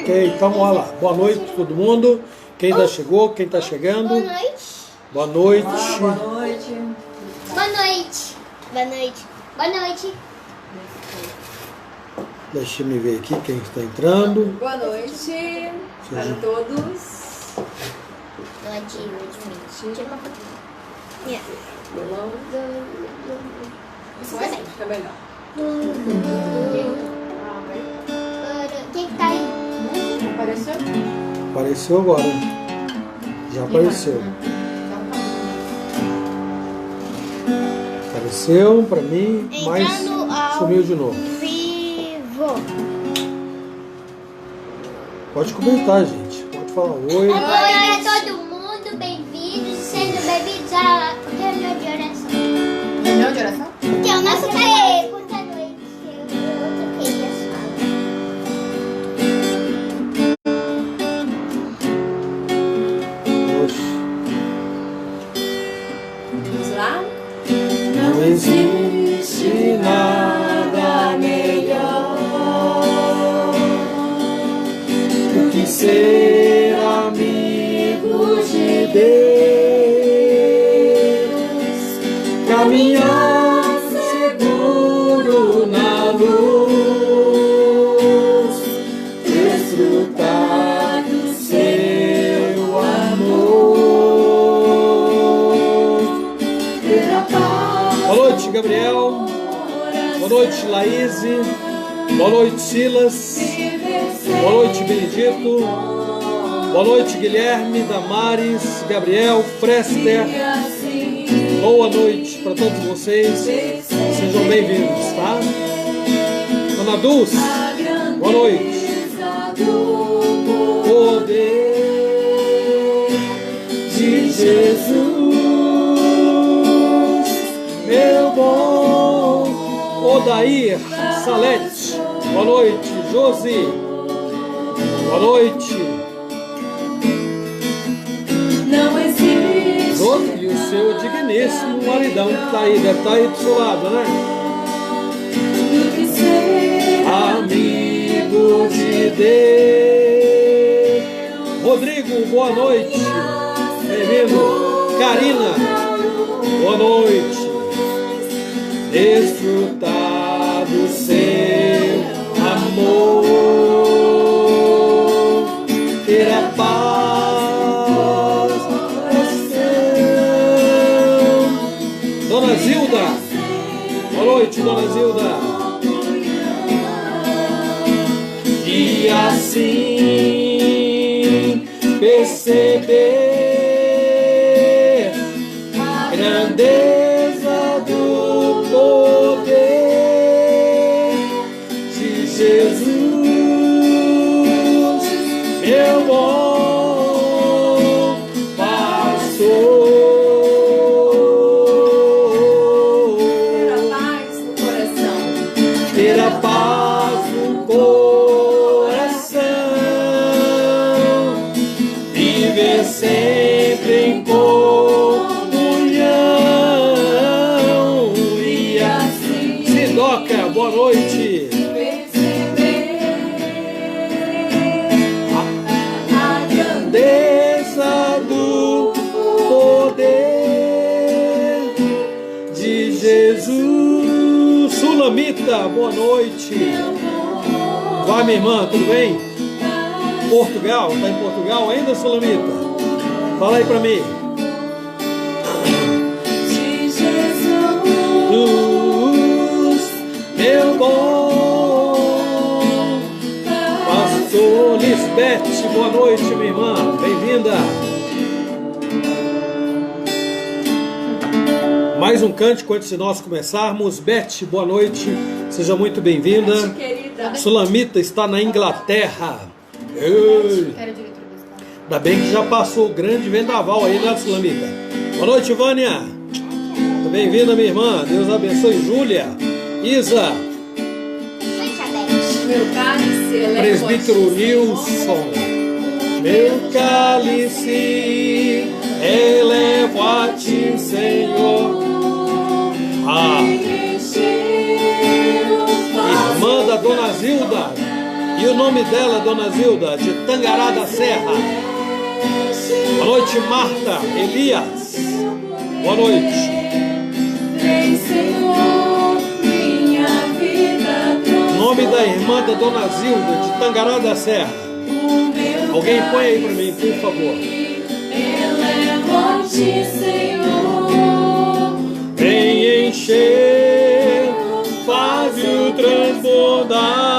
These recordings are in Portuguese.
Ok, então olha lá. Boa noite todo mundo. Quem já chegou, quem está chegando. Boa noite. Boa noite. Boa noite. Boa noite. Boa noite. Boa noite. Deixa eu ver aqui quem está entrando. Boa noite para todos. Isso vai ficar melhor. Quem que tá aí? Apareceu? Apareceu agora. Já apareceu. Apareceu para mim, mas sumiu de novo. Vivo. Pode comentar, gente. Pode falar oi. Oi a todo mundo, bem-vindos, sejam bem-vindos à reunião de oração. Reunião de oração? Que é o nosso pai. Boa noite. Eu toquei a sala. Oxe. Vamos lá? Não existe nada melhor do que ser amigos de Deus, caminhar seguro na luz, desfrutar do seu amor. Boa noite, Gabriel. Boa noite, Laís. Boa noite, Silas. Boa noite, Benedito. Boa noite, Guilherme, Damares, Gabriel, Frester. Boa noite para todos vocês. Sejam bem-vindos, tá? Dona Dulce, boa noite. Poder de Jesus, meu bom. Odair Salete, boa noite. Josi, boa noite. Não existe. Josi e o seu digníssimo maridão que tá aí, deve estar aí do seu lado, né? Do que ser Amigo de Deus. Rodrigo, boa noite. Bem-vindo. Karina, boa noite. Desfrutar do seu amor, ter a paz no coração. Dona Zilda, boa noite, Dona Zilda. E assim perceber a grandeza do poder de Jesus, meu bom pastor. ter a paz no coração. Ter a paz no coração, viver sempre em comunhão e assim. Sidoca, boa noite. A grandeza do poder de Jesus. Sulamita, boa noite. Vai, minha irmã, tudo bem? Portugal, tá em Portugal ainda, Sulamita? Fala aí pra mim. De Jesus. Luz, meu bom pastor. Lisbeth, boa noite, minha irmã, bem-vinda. Mais um cântico antes de nós começarmos. Beth, boa noite, seja muito bem-vinda. Querida. Sulamita está na Inglaterra. Ei. Ainda bem que já passou o grande vendaval aí, né, Sulamita? Boa noite, Vânia. Muito bem-vinda, minha irmã. Deus abençoe. Júlia, Isa, Oi, Cadete. Meu cálice eleva Presbítero a ti, Nilson. Meu cálice elevo a ti, Senhor. A irmã da Dona Zilda e E o nome dela, Dona Zilda, de Tangará da Serra. Boa noite, Marta, Elias. Boa noite. Nome da irmã da Dona Zilda, de Tangará da Serra. Alguém põe aí para mim, por favor. Eleva-te, Senhor. Vem encher, faz o transbordar.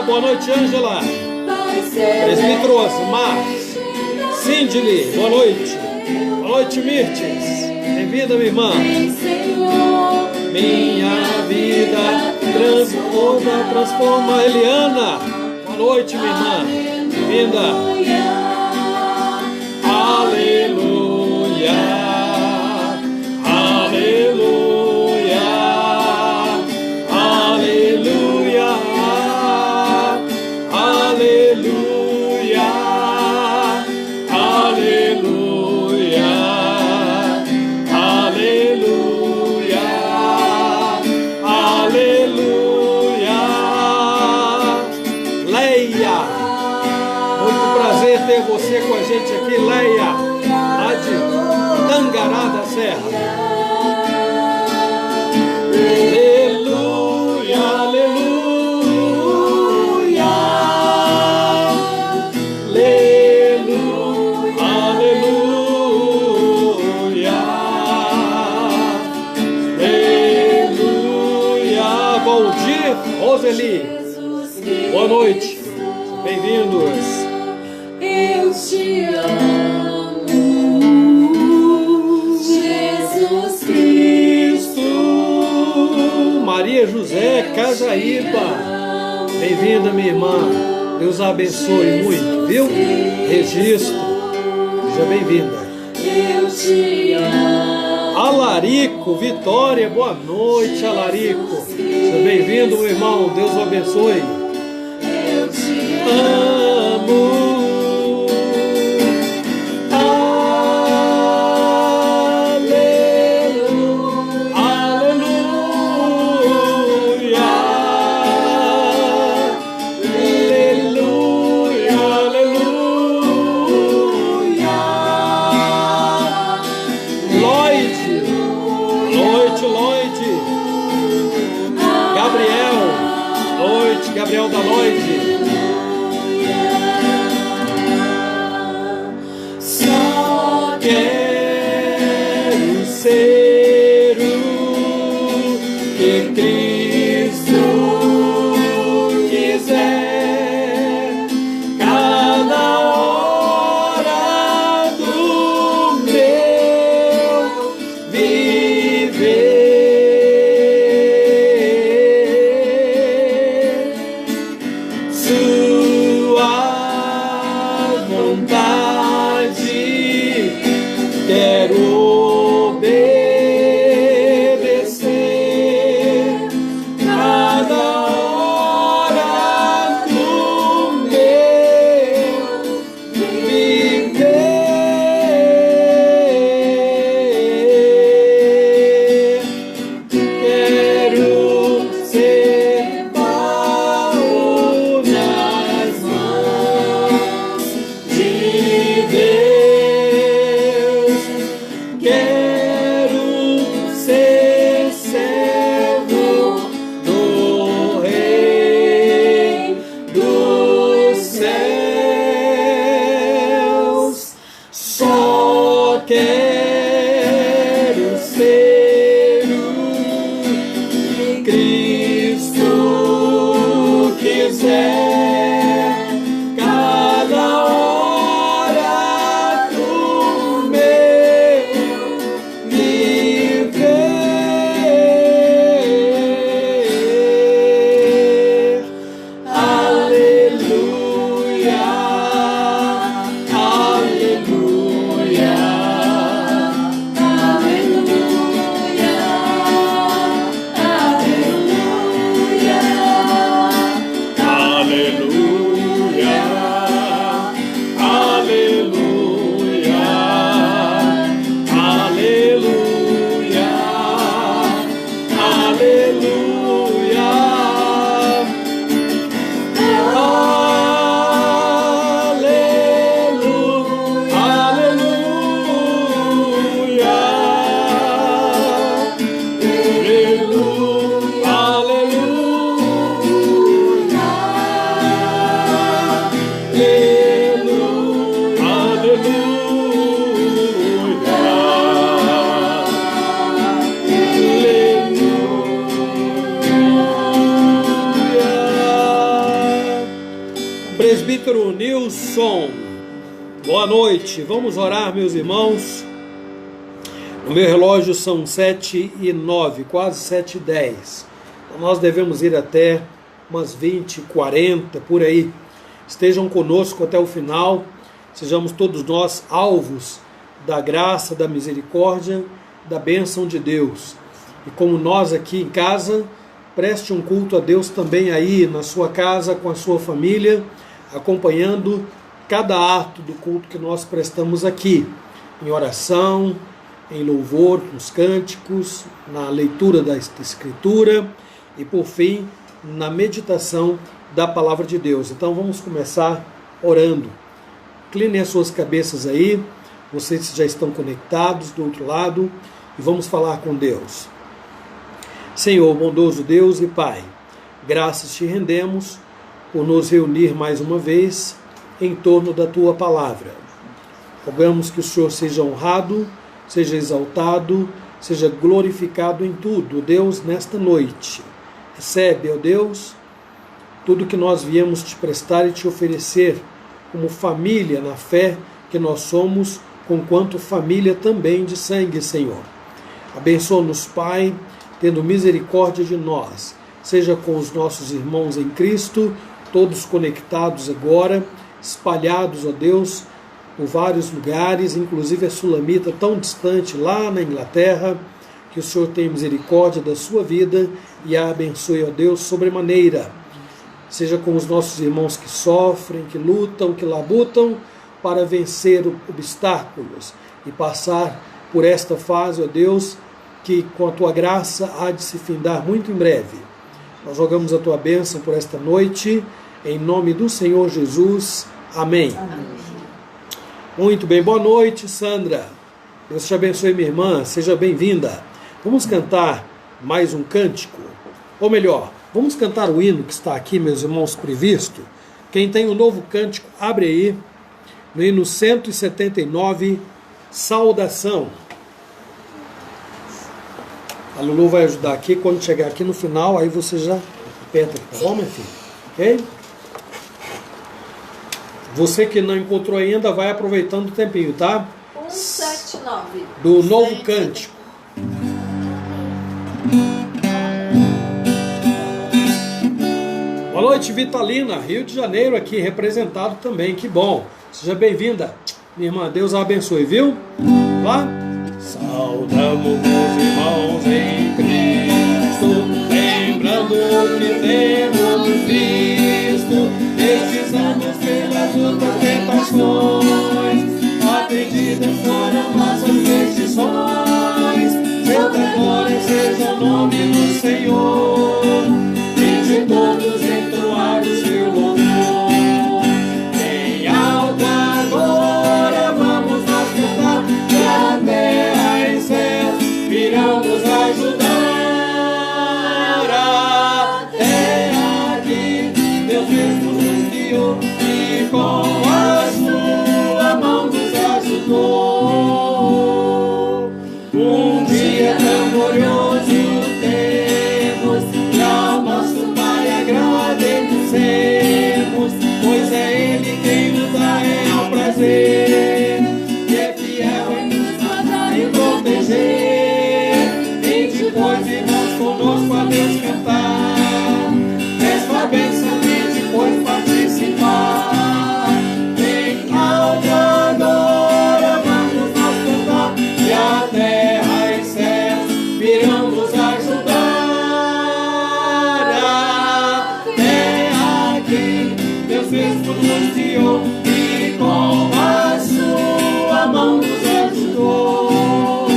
Boa noite, Ângela. Presbítero Osmar, Cindy, boa noite. Boa noite, Mirtes. Bem-vinda, minha irmã. Minha vida transforma. Eliana, boa noite, minha irmã. Bem-vinda. Aleluia. Aleluia. Aleluia. Aleluia. Aleluia. Aleluia. Aleluia. Leia, muito prazer ter você com a gente aqui, Leia, lá de Tangará da Serra. Aleluia, aleluia. Aleluia, aleluia. Aleluia. Valdir, Roseli, boa noite. Bem-vindos. Eu te amo, Jesus Cristo. Maria José Cajaíba, bem-vinda, minha irmã. Deus a abençoe muito, viu? Registro, seja bem-vinda. Eu te amo. Alarico, Vitória, boa noite, Alarico. Seja bem-vindo, meu irmão. Deus o abençoe. Eu te Amo. Gabriel da Lloyd. Só quero ser o que Cristo quiser, cada hora do meu viver. Quero obedecer cada hora do meu viver. Quero ser Paulo nas mãos de Deus. Quero ser servo do Rei dos céus. Só quero ser o que Cristo quiser, cada hora do meu viver. Aleluia, aleluia, Presbítero Nilson, boa noite. Vamos orar, meus irmãos. No meu relógio são 7h09, quase 7h10. Então nós devemos ir até umas 20h40, por aí. Estejam conosco até o final. Sejamos todos nós alvos da graça, da misericórdia, da bênção de Deus. E como nós aqui em casa, preste um culto a Deus também aí na sua casa, com a sua família, acompanhando cada ato do culto que nós prestamos aqui, em oração, em louvor, nos cânticos, na leitura da Escritura e, por fim, na meditação da Palavra de Deus. Então vamos começar orando. Inclinem as suas cabeças aí, vocês já estão conectados do outro lado, e vamos falar com Deus. Senhor, bondoso Deus e Pai, graças te rendemos por nos reunir mais uma vez em torno da Tua Palavra. Rogamos que o Senhor seja honrado, seja exaltado, seja glorificado em tudo, Deus, nesta noite. Recebe, ó Deus, tudo que nós viemos te prestar e te oferecer como família na fé que nós somos, conquanto família também de sangue, Senhor. Abençoa-nos, Pai, tendo misericórdia de nós, seja com os nossos irmãos em Cristo, todos conectados agora, espalhados, ó Deus, por vários lugares, inclusive a Sulamita tão distante lá na Inglaterra, que o Senhor tenha misericórdia da sua vida e a abençoe, ó Deus, sobremaneira. Seja com os nossos irmãos que sofrem, que lutam, que labutam para vencer obstáculos e passar por esta fase, ó Deus, que com a Tua graça há de se findar muito em breve. Nós rogamos a Tua bênção por esta noite, em nome do Senhor Jesus. Amém. Amém. Muito bem, boa noite, Sandra. Deus te abençoe, minha irmã, seja bem-vinda. Vamos cantar mais um cântico, ou melhor, vamos cantar o hino que está aqui, meus irmãos, previsto. Quem tem um novo cântico, abre aí, no hino 179, Saudação. A Lulu vai ajudar aqui, quando chegar aqui no final, aí você já aperta, tá bom, meu filho? Ok? Você que não encontrou ainda, vai aproveitando o tempinho, tá? 179. Do novo cântico. Boa noite, Vitalina, Rio de Janeiro aqui, representado também, que bom. Seja bem-vinda, minha irmã, Deus a abençoe, viu? Lá? Saudamos os irmãos em Cristo, lembrando o que temos visto, estes anos pelas lutas tentações, atendidas foram nossas petições, seu glória seja o nome do Senhor, e de todos entoar o seu louvor. Em alto agora vamos nós cantar, que a terra e céus virão nos ajudar. Até aqui Deus mesmo nos guiou e com a sua mão nos ajudou. Um dia tão glorioso temos, e ao nosso Pai agradecemos, pois é Ele quem nos dá real prazer, e é fiel em nos guardar e proteger. Vinde, pois, irmãos, conosco a Deus cantar, esta bênção vinde, pois, participar. Em alto agora vamos nós cantar, e a terra e céus virão nos ajudar. Até aqui Deus mesmo nos guiou e com a sua mão nos ajudou.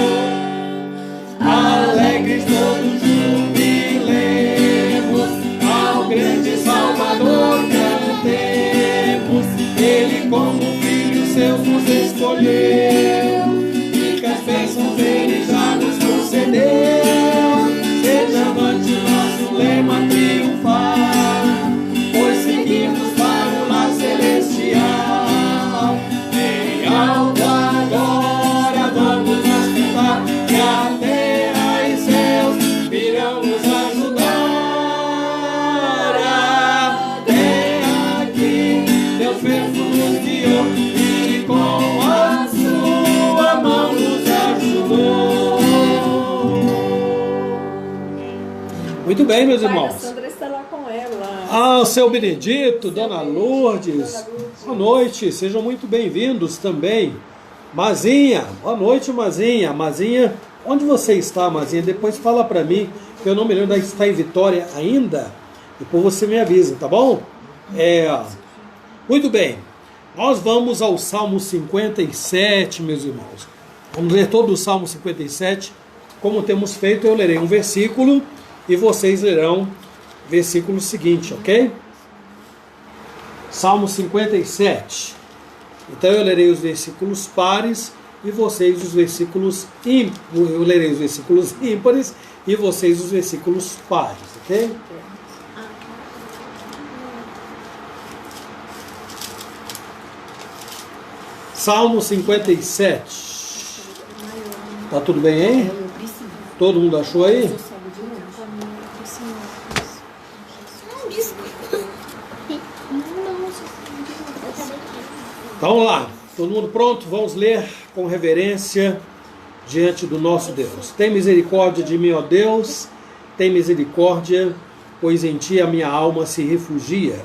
Alegres todos jubilemos, ao grande Salvador cantemos, Ele como Filho seu nos escolheu, e que as bênçãos Ele já nos concedeu. Seja avante o nosso lema triunfar, pois seguimos para o lar celestial. Em alto agora vamos nós cantar, que a terra e céus virão nos ajudar. Até aqui Deus Muito bem, meus O pai da irmãos. Sandra está lá com ela. Ah, o seu Benedito, Dona Lourdes. Boa noite, sejam muito bem-vindos também. Mazinha, boa noite, Mazinha. Mazinha, onde você está, Mazinha? Depois fala para mim, que eu não me lembro, está em Vitória ainda. Depois você me avisa, tá bom? Muito bem. Nós vamos ao Salmo 57, meus irmãos. Vamos ler todo o Salmo 57. Como temos feito, eu lerei um versículo e vocês lerão o versículo seguinte, ok? Salmo 57. Então eu lerei os versículos pares e vocês os versículos ímpares. Eu lerei os versículos ímpares e vocês os versículos pares, ok? Salmo 57. Tá tudo bem, hein? Todo mundo achou aí? Então vamos lá. Todo mundo pronto? Vamos ler com reverência diante do nosso Deus. Tem misericórdia de mim, ó Deus. Tem misericórdia, pois em ti a minha alma se refugia.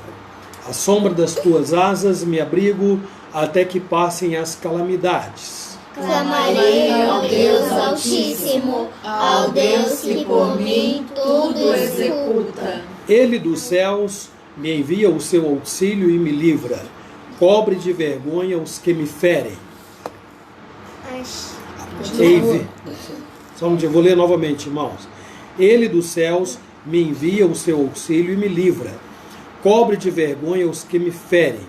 À sombra das tuas asas me abrigo até que passem as calamidades. Clamarei ao Deus Altíssimo, ao Deus que por mim tudo executa. Ele dos céus me envia o seu auxílio e me livra. Cobre de vergonha os que me ferem. Só um dia, vou ler novamente, irmãos. Ele dos céus me envia o seu auxílio e me livra. Cobre de vergonha os que me ferem.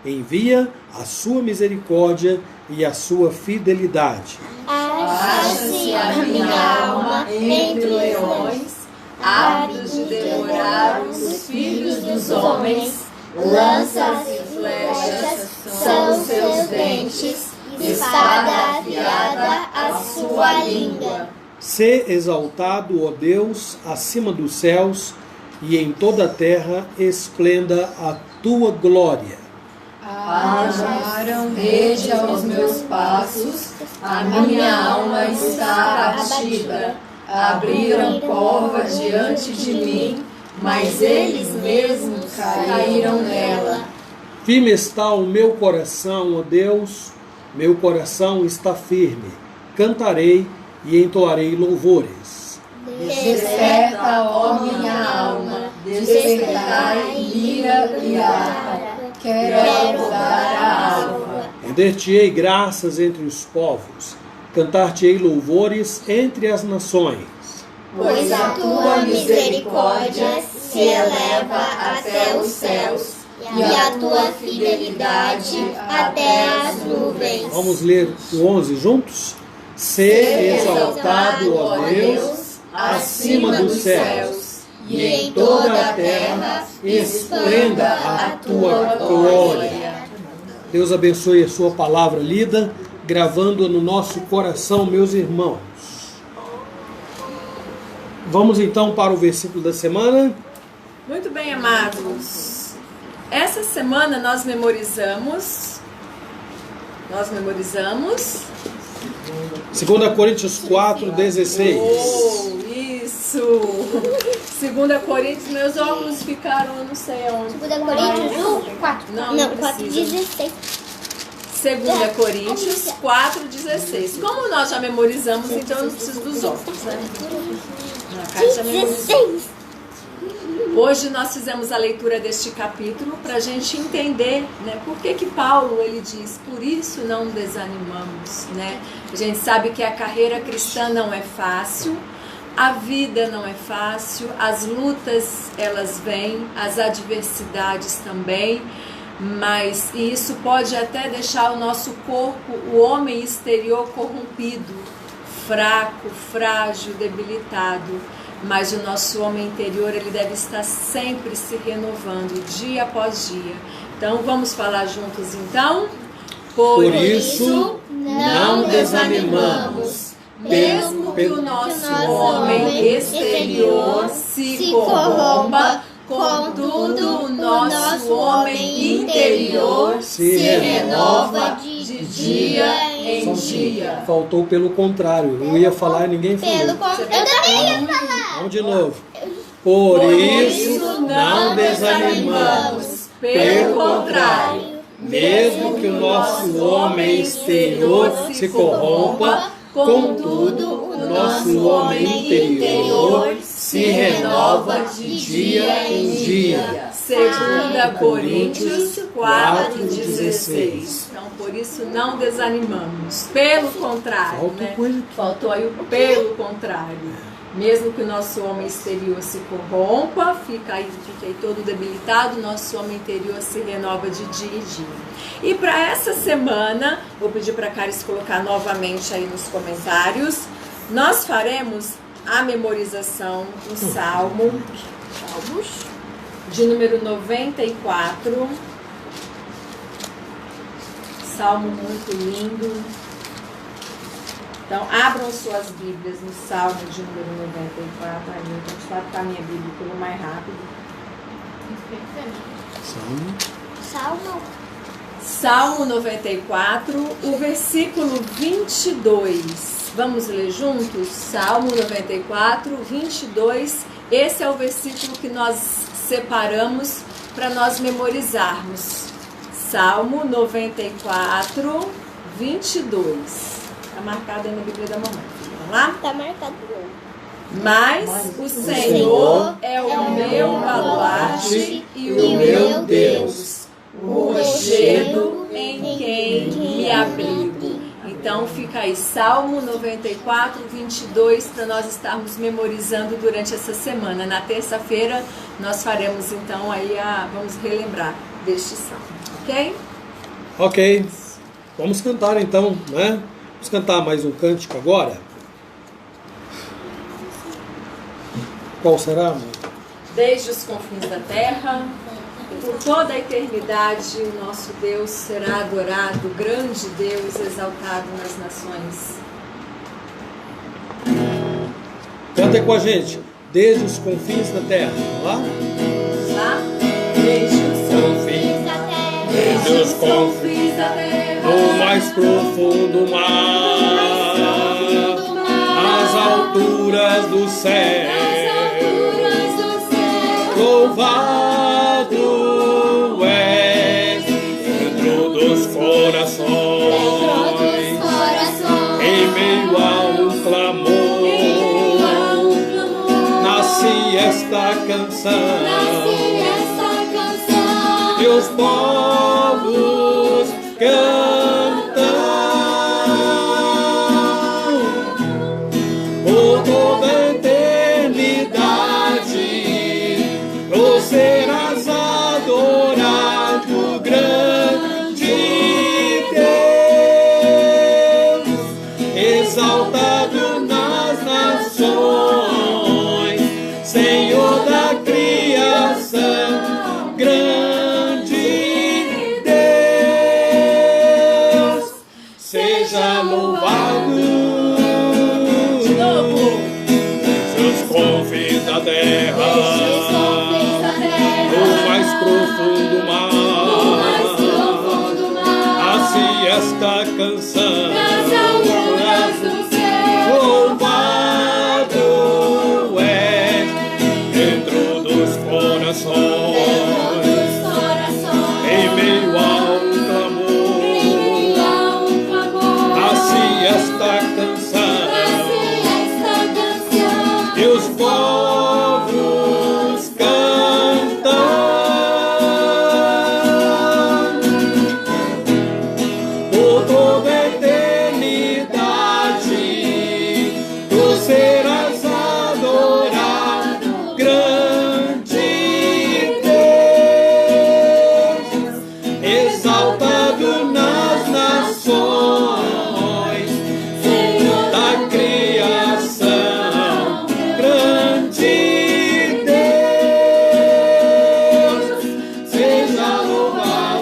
Envia a sua misericórdia e a sua fidelidade. Acha-se a minha alma entre leões, ávidos de devorar os filhos dos homens. Lanças e flechas são seus dentes, espada afiada a sua língua. Sê exaltado, ó Deus, acima dos céus, e em toda a terra esplenda a tua glória. Armaram rede aos meus passos, a minha alma está abatida. Abriram cova diante de mim, mas eles mesmos caíram nela. Firme está o meu coração, ó Deus, meu coração está firme. Cantarei e entoarei louvores. Desperta, ó minha alma, despertai, lira e harpa. Quero dar a alva. Render-te-ei graças entre os povos, cantar-te-ei louvores entre as nações. Pois a tua misericórdia se eleva até os céus, e a tua fidelidade até as nuvens. Vamos ler o 11 juntos? Sê exaltado, ó Deus, acima dos céus, e em toda a terra esplenda a tua glória. Deus abençoe a sua palavra lida, gravando-a no nosso coração, meus irmãos. Vamos então para o versículo da semana. Muito bem, amados. Essa semana nós memorizamos 2 Coríntios 4:16. Oh, isso! 2 Coríntios, meus óculos ficaram, eu não sei aonde. 2 Coríntios 1, 4. Não 4, precisa. 16. 2 Coríntios 4:16. Como nós já memorizamos, então eu não preciso dos óculos, né? A Cátia já memorizou. 16. Hoje nós fizemos a leitura deste capítulo para a gente entender, né, por que Paulo ele diz, por isso não desanimamos, né? A gente sabe que a carreira cristã não é fácil, a vida não é fácil, as lutas elas vêm, as adversidades também, mas isso pode até deixar o nosso corpo, o homem exterior corrompido, fraco, frágil, debilitado. Mas o nosso homem interior ele deve estar sempre se renovando, dia após dia. Então vamos falar juntos então? Por isso não desanimamos, mesmo que o nosso homem exterior se corrompa, contudo o nosso homem interior se renova de dia em dia. Faltou pelo contrário. Eu ia falar e ninguém falou. Pelo contrário. Eu também ia falar. Vamos de novo. Por isso não desanimamos. Pelo contrário, mesmo que o nosso homem exterior se corrompa, contudo, o nosso homem interior se renova de dia em dia. 2 Coríntios 4,16. Então, por isso não desanimamos. Pelo contrário, né? Faltou aí o pelo contrário. Mesmo que o nosso homem exterior se corrompa, fica aí todo debilitado, nosso homem interior se renova de dia em dia. E para essa semana, vou pedir para a Caris colocar novamente aí nos comentários, nós faremos a memorização do Salmos de número 94. Salmo muito lindo. Então, abram suas Bíblias no Salmo de número 94. Ai, meu Deus, vai ficar a minha Bíblia, que eu vou mais rápido. Salmo 94, o versículo 22. Vamos ler juntos? Salmo 94, 22. Esse é o versículo que nós separamos para nós memorizarmos. Salmo 94, 22. Está marcado aí na Bíblia da mamãe. Vamos lá? Está marcado. Mas o Senhor é o meu baluarte e o meu Deus, o rochedo em quem me abrigo. Então fica aí Salmo 94, 22 para nós estarmos memorizando durante essa semana. Na terça-feira nós faremos então aí vamos relembrar deste salmo, ok? Ok, vamos cantar então, né? Vamos cantar mais um cântico agora. Qual será, mãe? Desde os confins da terra, por toda a eternidade, o nosso Deus será adorado, grande Deus exaltado nas nações. Canta com a gente. Desde os confins da terra. Vamos lá? Vamos lá? Desde os confins da terra, desde os confins da terra, no mais profundo mar, às alturas do céu, louvado és dentro dos corações, em meio a um clamor, nasce esta canção, e os povos cantam por toda a eternidade. Tu serás adorado, grande Deus, exaltado nas nações, Senhor da criação, grande Deus, seja louvado. de novo. Seus confins da terra, no mais profundo mar, nasce esta canção, louvado és dentro dos corações, em meio a um clamor, nasce esta canção, e os povos cantam por toda a eternidade. Tu serás adorado, grande Deus, exaltado nas nações, Senhor da criação, grande Deus, seja louvado.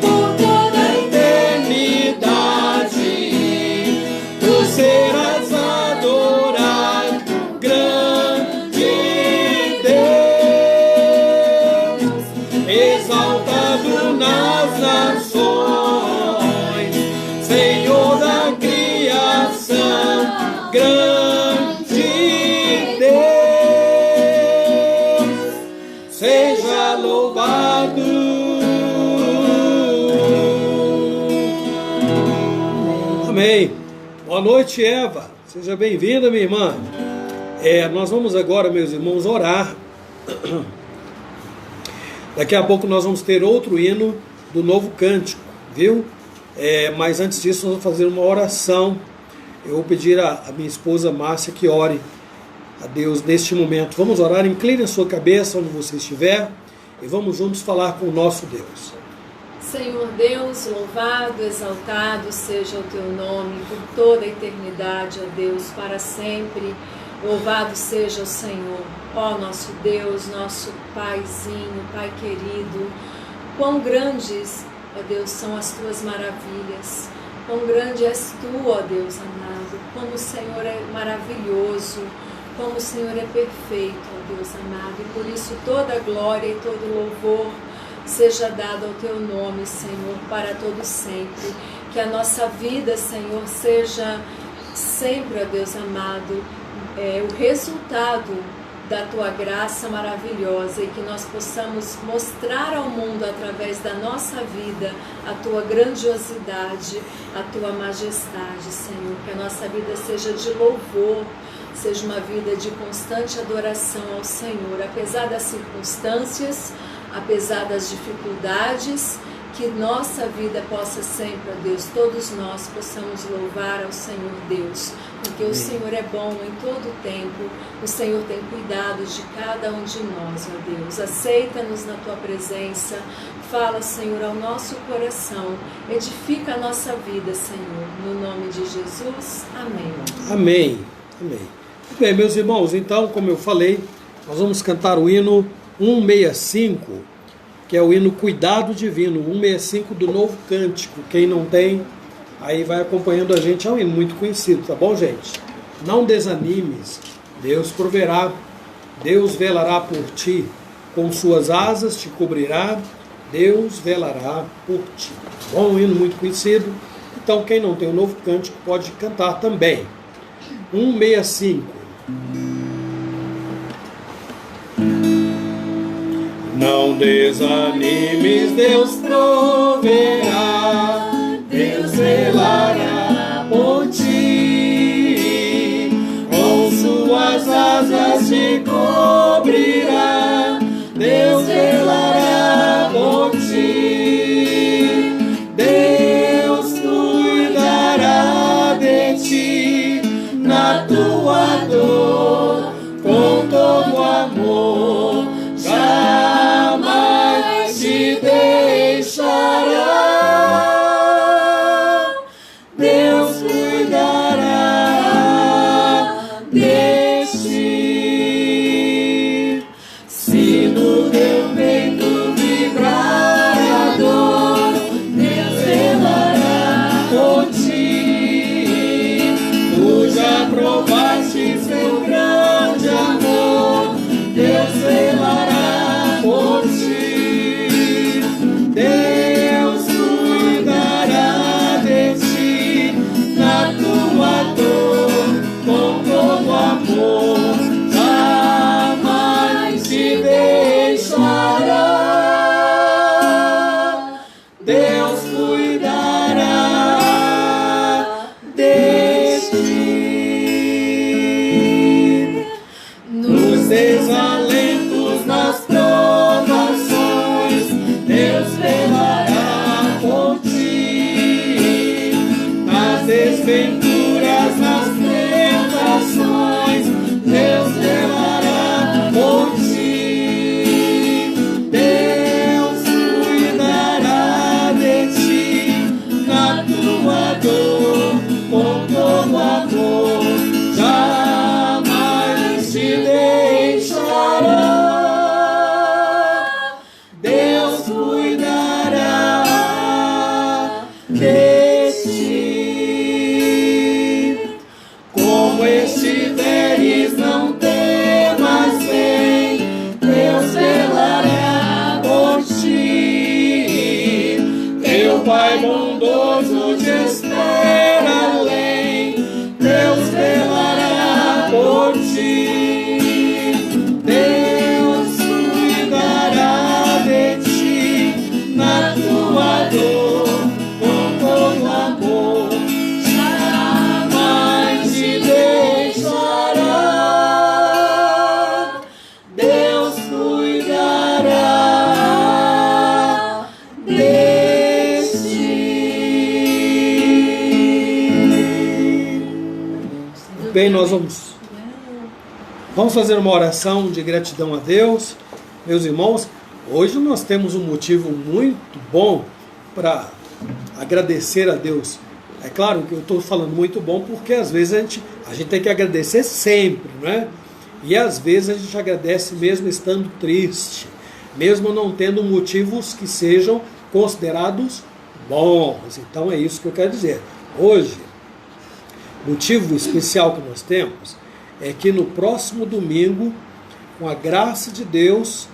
Por toda a eternidade, tu serás adorado, grande Deus, exaltado nas nações, Senhor da criação, grande Deus, seja louvado. Amém. Boa noite, Eva. Seja bem-vinda, minha irmã. Nós vamos agora, meus irmãos, orar. Daqui a pouco nós vamos ter outro hino do Novo Cântico, viu? Mas antes disso, nós vamos fazer uma oração. Eu vou pedir a minha esposa Márcia que ore a Deus neste momento. Vamos orar, incline a sua cabeça onde você estiver e vamos juntos falar com o nosso Deus. Senhor Deus, louvado, exaltado seja o teu nome por toda a eternidade, ó Deus, para sempre. Louvado seja o Senhor, ó nosso Deus, nosso Paizinho, Pai querido. Quão grandes, ó Deus, são as tuas maravilhas. Quão grande és tu, ó Deus amado. Como o Senhor é maravilhoso, como o Senhor é perfeito, ó Deus amado. E por isso toda glória e todo louvor seja dado ao teu nome, Senhor, para todo sempre. Que a nossa vida, Senhor, seja sempre, ó Deus amado, o resultado da tua graça maravilhosa e que nós possamos mostrar ao mundo através da nossa vida a tua grandiosidade, a tua majestade, Senhor. Que a nossa vida seja de louvor, seja uma vida de constante adoração ao Senhor, apesar das circunstâncias, apesar das dificuldades. Que nossa vida possa sempre, ó Deus, todos nós possamos louvar ao Senhor Deus, porque o Senhor é bom em todo o tempo, o Senhor tem cuidado de cada um de nós, ó Deus. Aceita-nos na tua presença, fala, Senhor, ao nosso coração, edifica a nossa vida, Senhor, no nome de Jesus, amém. Amém, amém. Muito bem, meus irmãos, então, como eu falei, nós vamos cantar o hino 165, que é o hino Cuidado Divino, 165 do Novo Cântico. Quem não tem, aí vai acompanhando a gente. É um hino muito conhecido, tá bom, gente? Não desanimes, Deus proverá, Deus velará por ti, com suas asas te cobrirá, Deus velará por ti. Bom, um hino muito conhecido. Então, quem não tem o Novo Cântico pode cantar também. 165. Não desanimes, Deus proverá, Deus velará por ti, com suas asas te cobrirá, Deus velará por ti, Deus cuidará de ti, na tua dor, com todo amor, jamais te deixará, Deus cuidará de ti. bem, nós vamos fazer uma oração de gratidão a Deus. Meus irmãos, hoje nós temos um motivo muito bom para agradecer a Deus. É claro que eu estou falando muito bom porque às vezes a gente tem que agradecer sempre, não é? E às vezes a gente agradece mesmo estando triste, mesmo não tendo motivos que sejam considerados bons. Então é isso que eu quero dizer. Hoje, motivo especial que nós temos é que no próximo domingo, com a graça de Deus,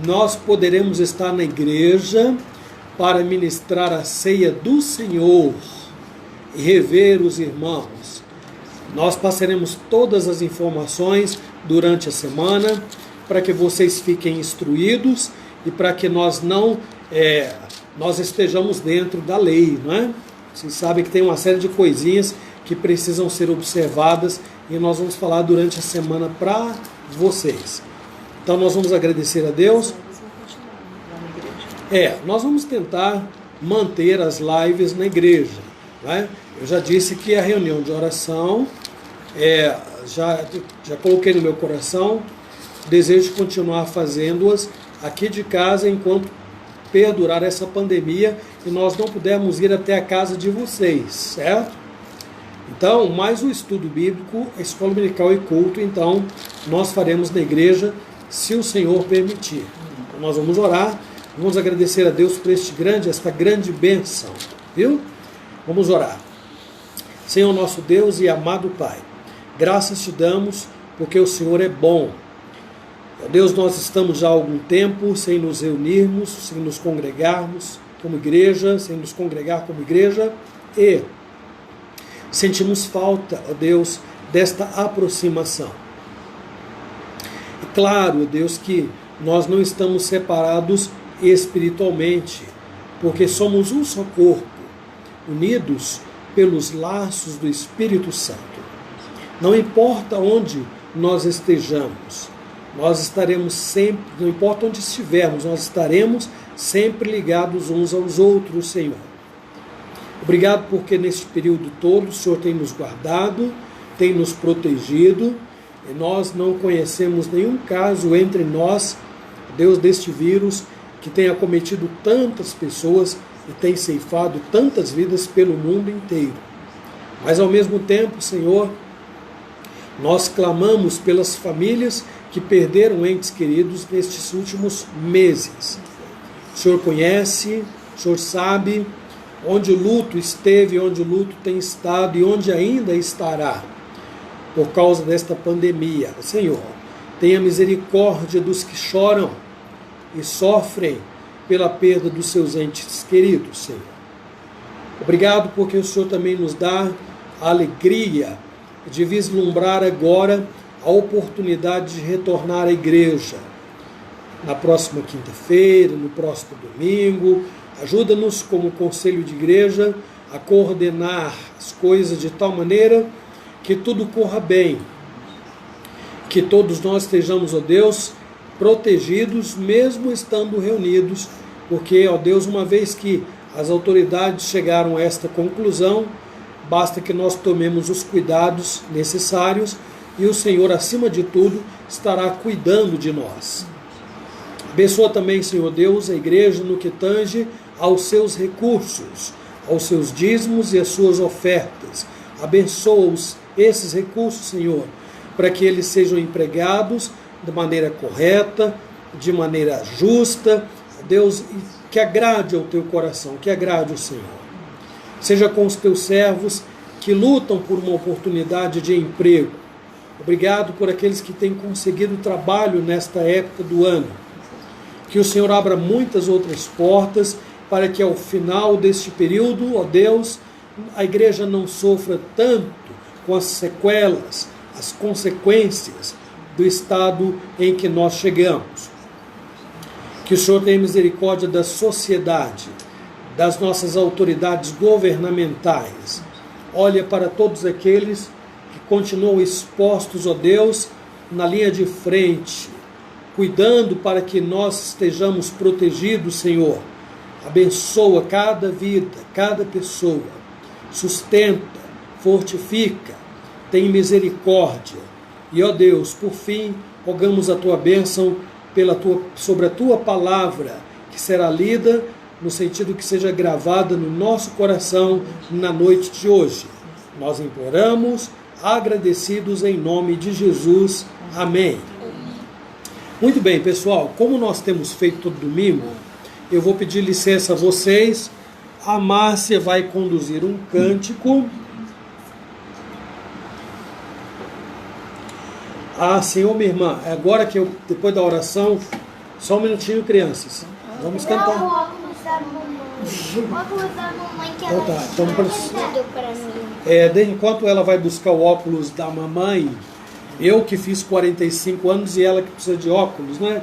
nós poderemos estar na igreja para ministrar a ceia do Senhor e rever os irmãos. Nós passaremos todas as informações durante a semana para que vocês fiquem instruídos e para que nós estejamos dentro da lei, não é? Vocês sabem que tem uma série de coisinhas que precisam ser observadas e nós vamos falar durante a semana para vocês. Então nós vamos agradecer a Deus. Nós vamos tentar manter as lives na igreja, né? Eu já disse que a reunião de oração, já coloquei no meu coração, desejo continuar fazendo-as aqui de casa enquanto perdurar essa pandemia e nós não pudermos ir até a casa de vocês, certo? Então, mais o estudo bíblico, a escola dominical e culto, então nós faremos na igreja, se o Senhor permitir. Então, nós vamos orar, vamos agradecer a Deus por esta grande bênção, viu? Vamos orar. Senhor nosso Deus e amado Pai, graças te damos porque o Senhor é bom. Ó Deus, nós estamos já há algum tempo sem nos reunirmos, sem nos congregarmos como igreja, e sentimos falta, ó Deus, desta aproximação. E claro, ó Deus, que nós não estamos separados espiritualmente, porque somos um só corpo, unidos pelos laços do Espírito Santo. Não importa onde nós estejamos, nós estaremos sempre, não importa onde estivermos, nós estaremos sempre ligados uns aos outros, Senhor. Obrigado porque neste período todo o Senhor tem nos guardado, tem nos protegido, e nós não conhecemos nenhum caso entre nós, Deus, deste vírus que tenha acometido tantas pessoas e tem ceifado tantas vidas pelo mundo inteiro. Mas ao mesmo tempo, Senhor, nós clamamos pelas famílias que perderam entes queridos nestes últimos meses. O Senhor conhece, o Senhor sabe onde o luto esteve, onde o luto tem estado e onde ainda estará por causa desta pandemia. Senhor, tenha misericórdia dos que choram e sofrem pela perda dos seus entes queridos, Senhor. Obrigado porque o Senhor também nos dá a alegria de vislumbrar agora a oportunidade de retornar à igreja na próxima quinta-feira, no próximo domingo. Ajuda-nos como conselho de igreja a coordenar as coisas de tal maneira que tudo corra bem, que todos nós estejamos, ó Deus, protegidos, mesmo estando reunidos, porque, ó Deus, uma vez que as autoridades chegaram a esta conclusão, basta que nós tomemos os cuidados necessários e o Senhor, acima de tudo, estará cuidando de nós. Abençoa também, Senhor Deus, a igreja no que tange aos seus recursos, aos seus dízimos e às suas ofertas. Abençoa-os esses recursos, Senhor, para que eles sejam empregados de maneira correta, de maneira justa, Deus, que agrade ao teu coração, que agrade o Senhor. Seja com os teus servos que lutam por uma oportunidade de emprego. Obrigado por aqueles que têm conseguido trabalho nesta época do ano. Que o Senhor abra muitas outras portas para que ao final deste período, ó Deus, a igreja não sofra tanto com as sequelas, as consequências do estado em que nós chegamos. Que o Senhor tenha misericórdia da sociedade, das nossas autoridades governamentais. Olha para todos aqueles que continuam expostos, ó Deus, na linha de frente, cuidando para que nós estejamos protegidos, Senhor. Abençoa cada vida, cada pessoa, sustenta, fortifica, tem misericórdia. E, ó Deus, por fim, rogamos a tua bênção sobre a tua palavra, que será lida no sentido que seja gravada no nosso coração na noite de hoje. Nós imploramos, agradecidos em nome de Jesus. Amém. Muito bem, pessoal, como nós temos feito todo domingo, eu vou pedir licença a vocês. A Márcia vai conduzir um cântico. Ah, Senhor, minha irmã, agora que depois da oração, só um minutinho, crianças. Vamos cantar. O óculos da mamãe. O óculos da mamãe que ela Então, deu pra mim. Enquanto ela vai buscar o óculos da mamãe, eu que fiz 45 anos e ela que precisa de óculos, né?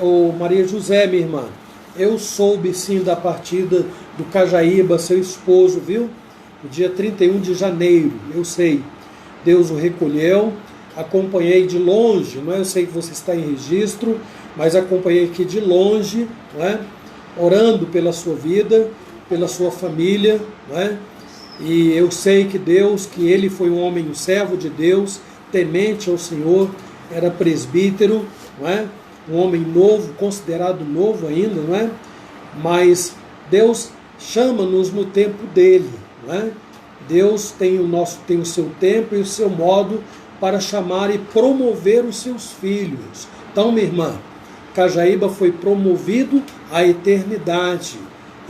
O Maria José, minha irmã, eu soube sim da partida do Cajaíba, seu esposo, viu? No dia 31 de janeiro, eu sei. Deus o recolheu, acompanhei de longe, não é? Eu sei que você está em registro, mas acompanhei aqui de longe, não é? Orando pela sua vida, pela sua família, não é? E eu sei que ele foi um homem, um servo de Deus, temente ao Senhor, era presbítero, não é? Um homem novo, considerado novo ainda, não é? Mas Deus chama-nos no tempo dele, não é? Deus tem o seu tempo e o seu modo para chamar e promover os seus filhos. Então, minha irmã, Cajaíba foi promovido à eternidade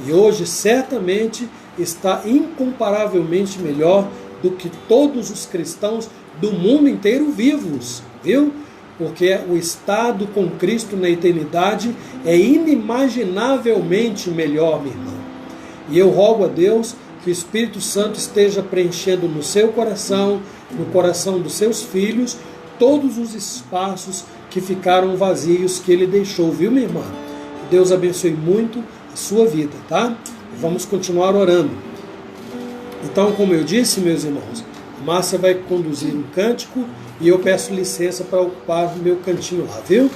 e hoje certamente está incomparavelmente melhor do que todos os cristãos do mundo inteiro vivos, viu? Porque o estado com Cristo na eternidade é inimaginavelmente melhor, minha irmã. E eu rogo a Deus que o Espírito Santo esteja preenchendo no seu coração, no coração dos seus filhos, todos os espaços que ficaram vazios que ele deixou, viu, minha irmã? Que Deus abençoe muito a sua vida, tá? Vamos continuar orando. Então, como eu disse, meus irmãos, a Márcia vai conduzir um cântico e eu peço licença para ocupar o meu cantinho lá, viu?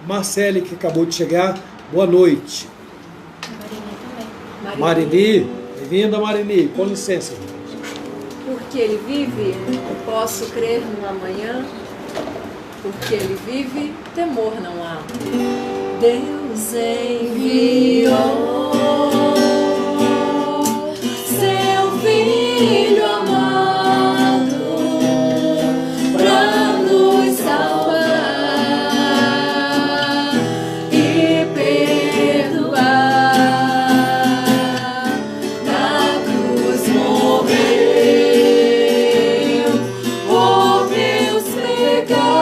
Marcele, que acabou de chegar, boa noite. Marini, bem-vinda, Marini, com licença. Porque ele vive, eu posso crer no amanhã. Porque ele vive, temor não há. Deus enviou seu Filho amado pra nos salvar e perdoar. Na cruz morreu por meus pecados,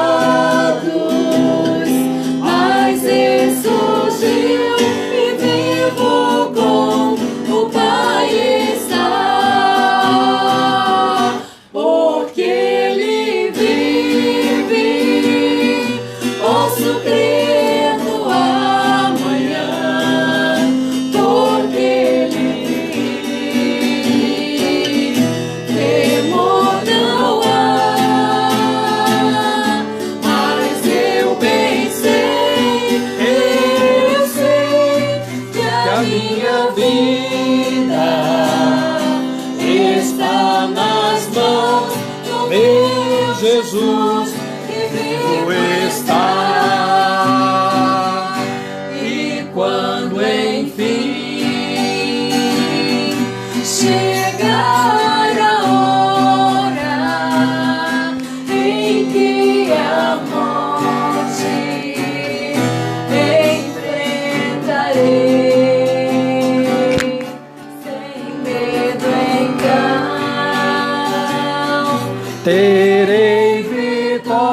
mas ressurgiu e vivo com o Pai está. Porque ele vive, posso crer no amanhã. Porque ele vive, temor não há. Mas eu bem sei que a minha vida está nas mãos do meu Jesus, que vivo está. E quando enfim chegar a hora em que a morte enfrentarei, sem medo então Terei vitória,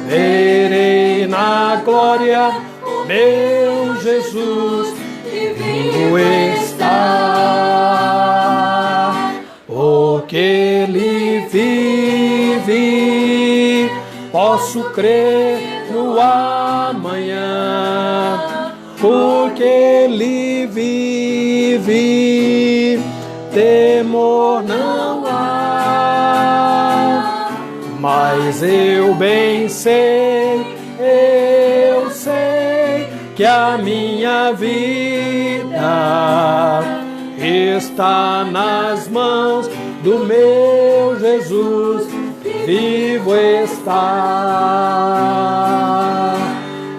verei na glória meu Jesus, que vivo está. Porque ele vive, posso crer no amanhã. Porque ele vive, temor não há. Mas eu bem sei, eu sei que a minha vida está nas mãos do meu Jesus vivo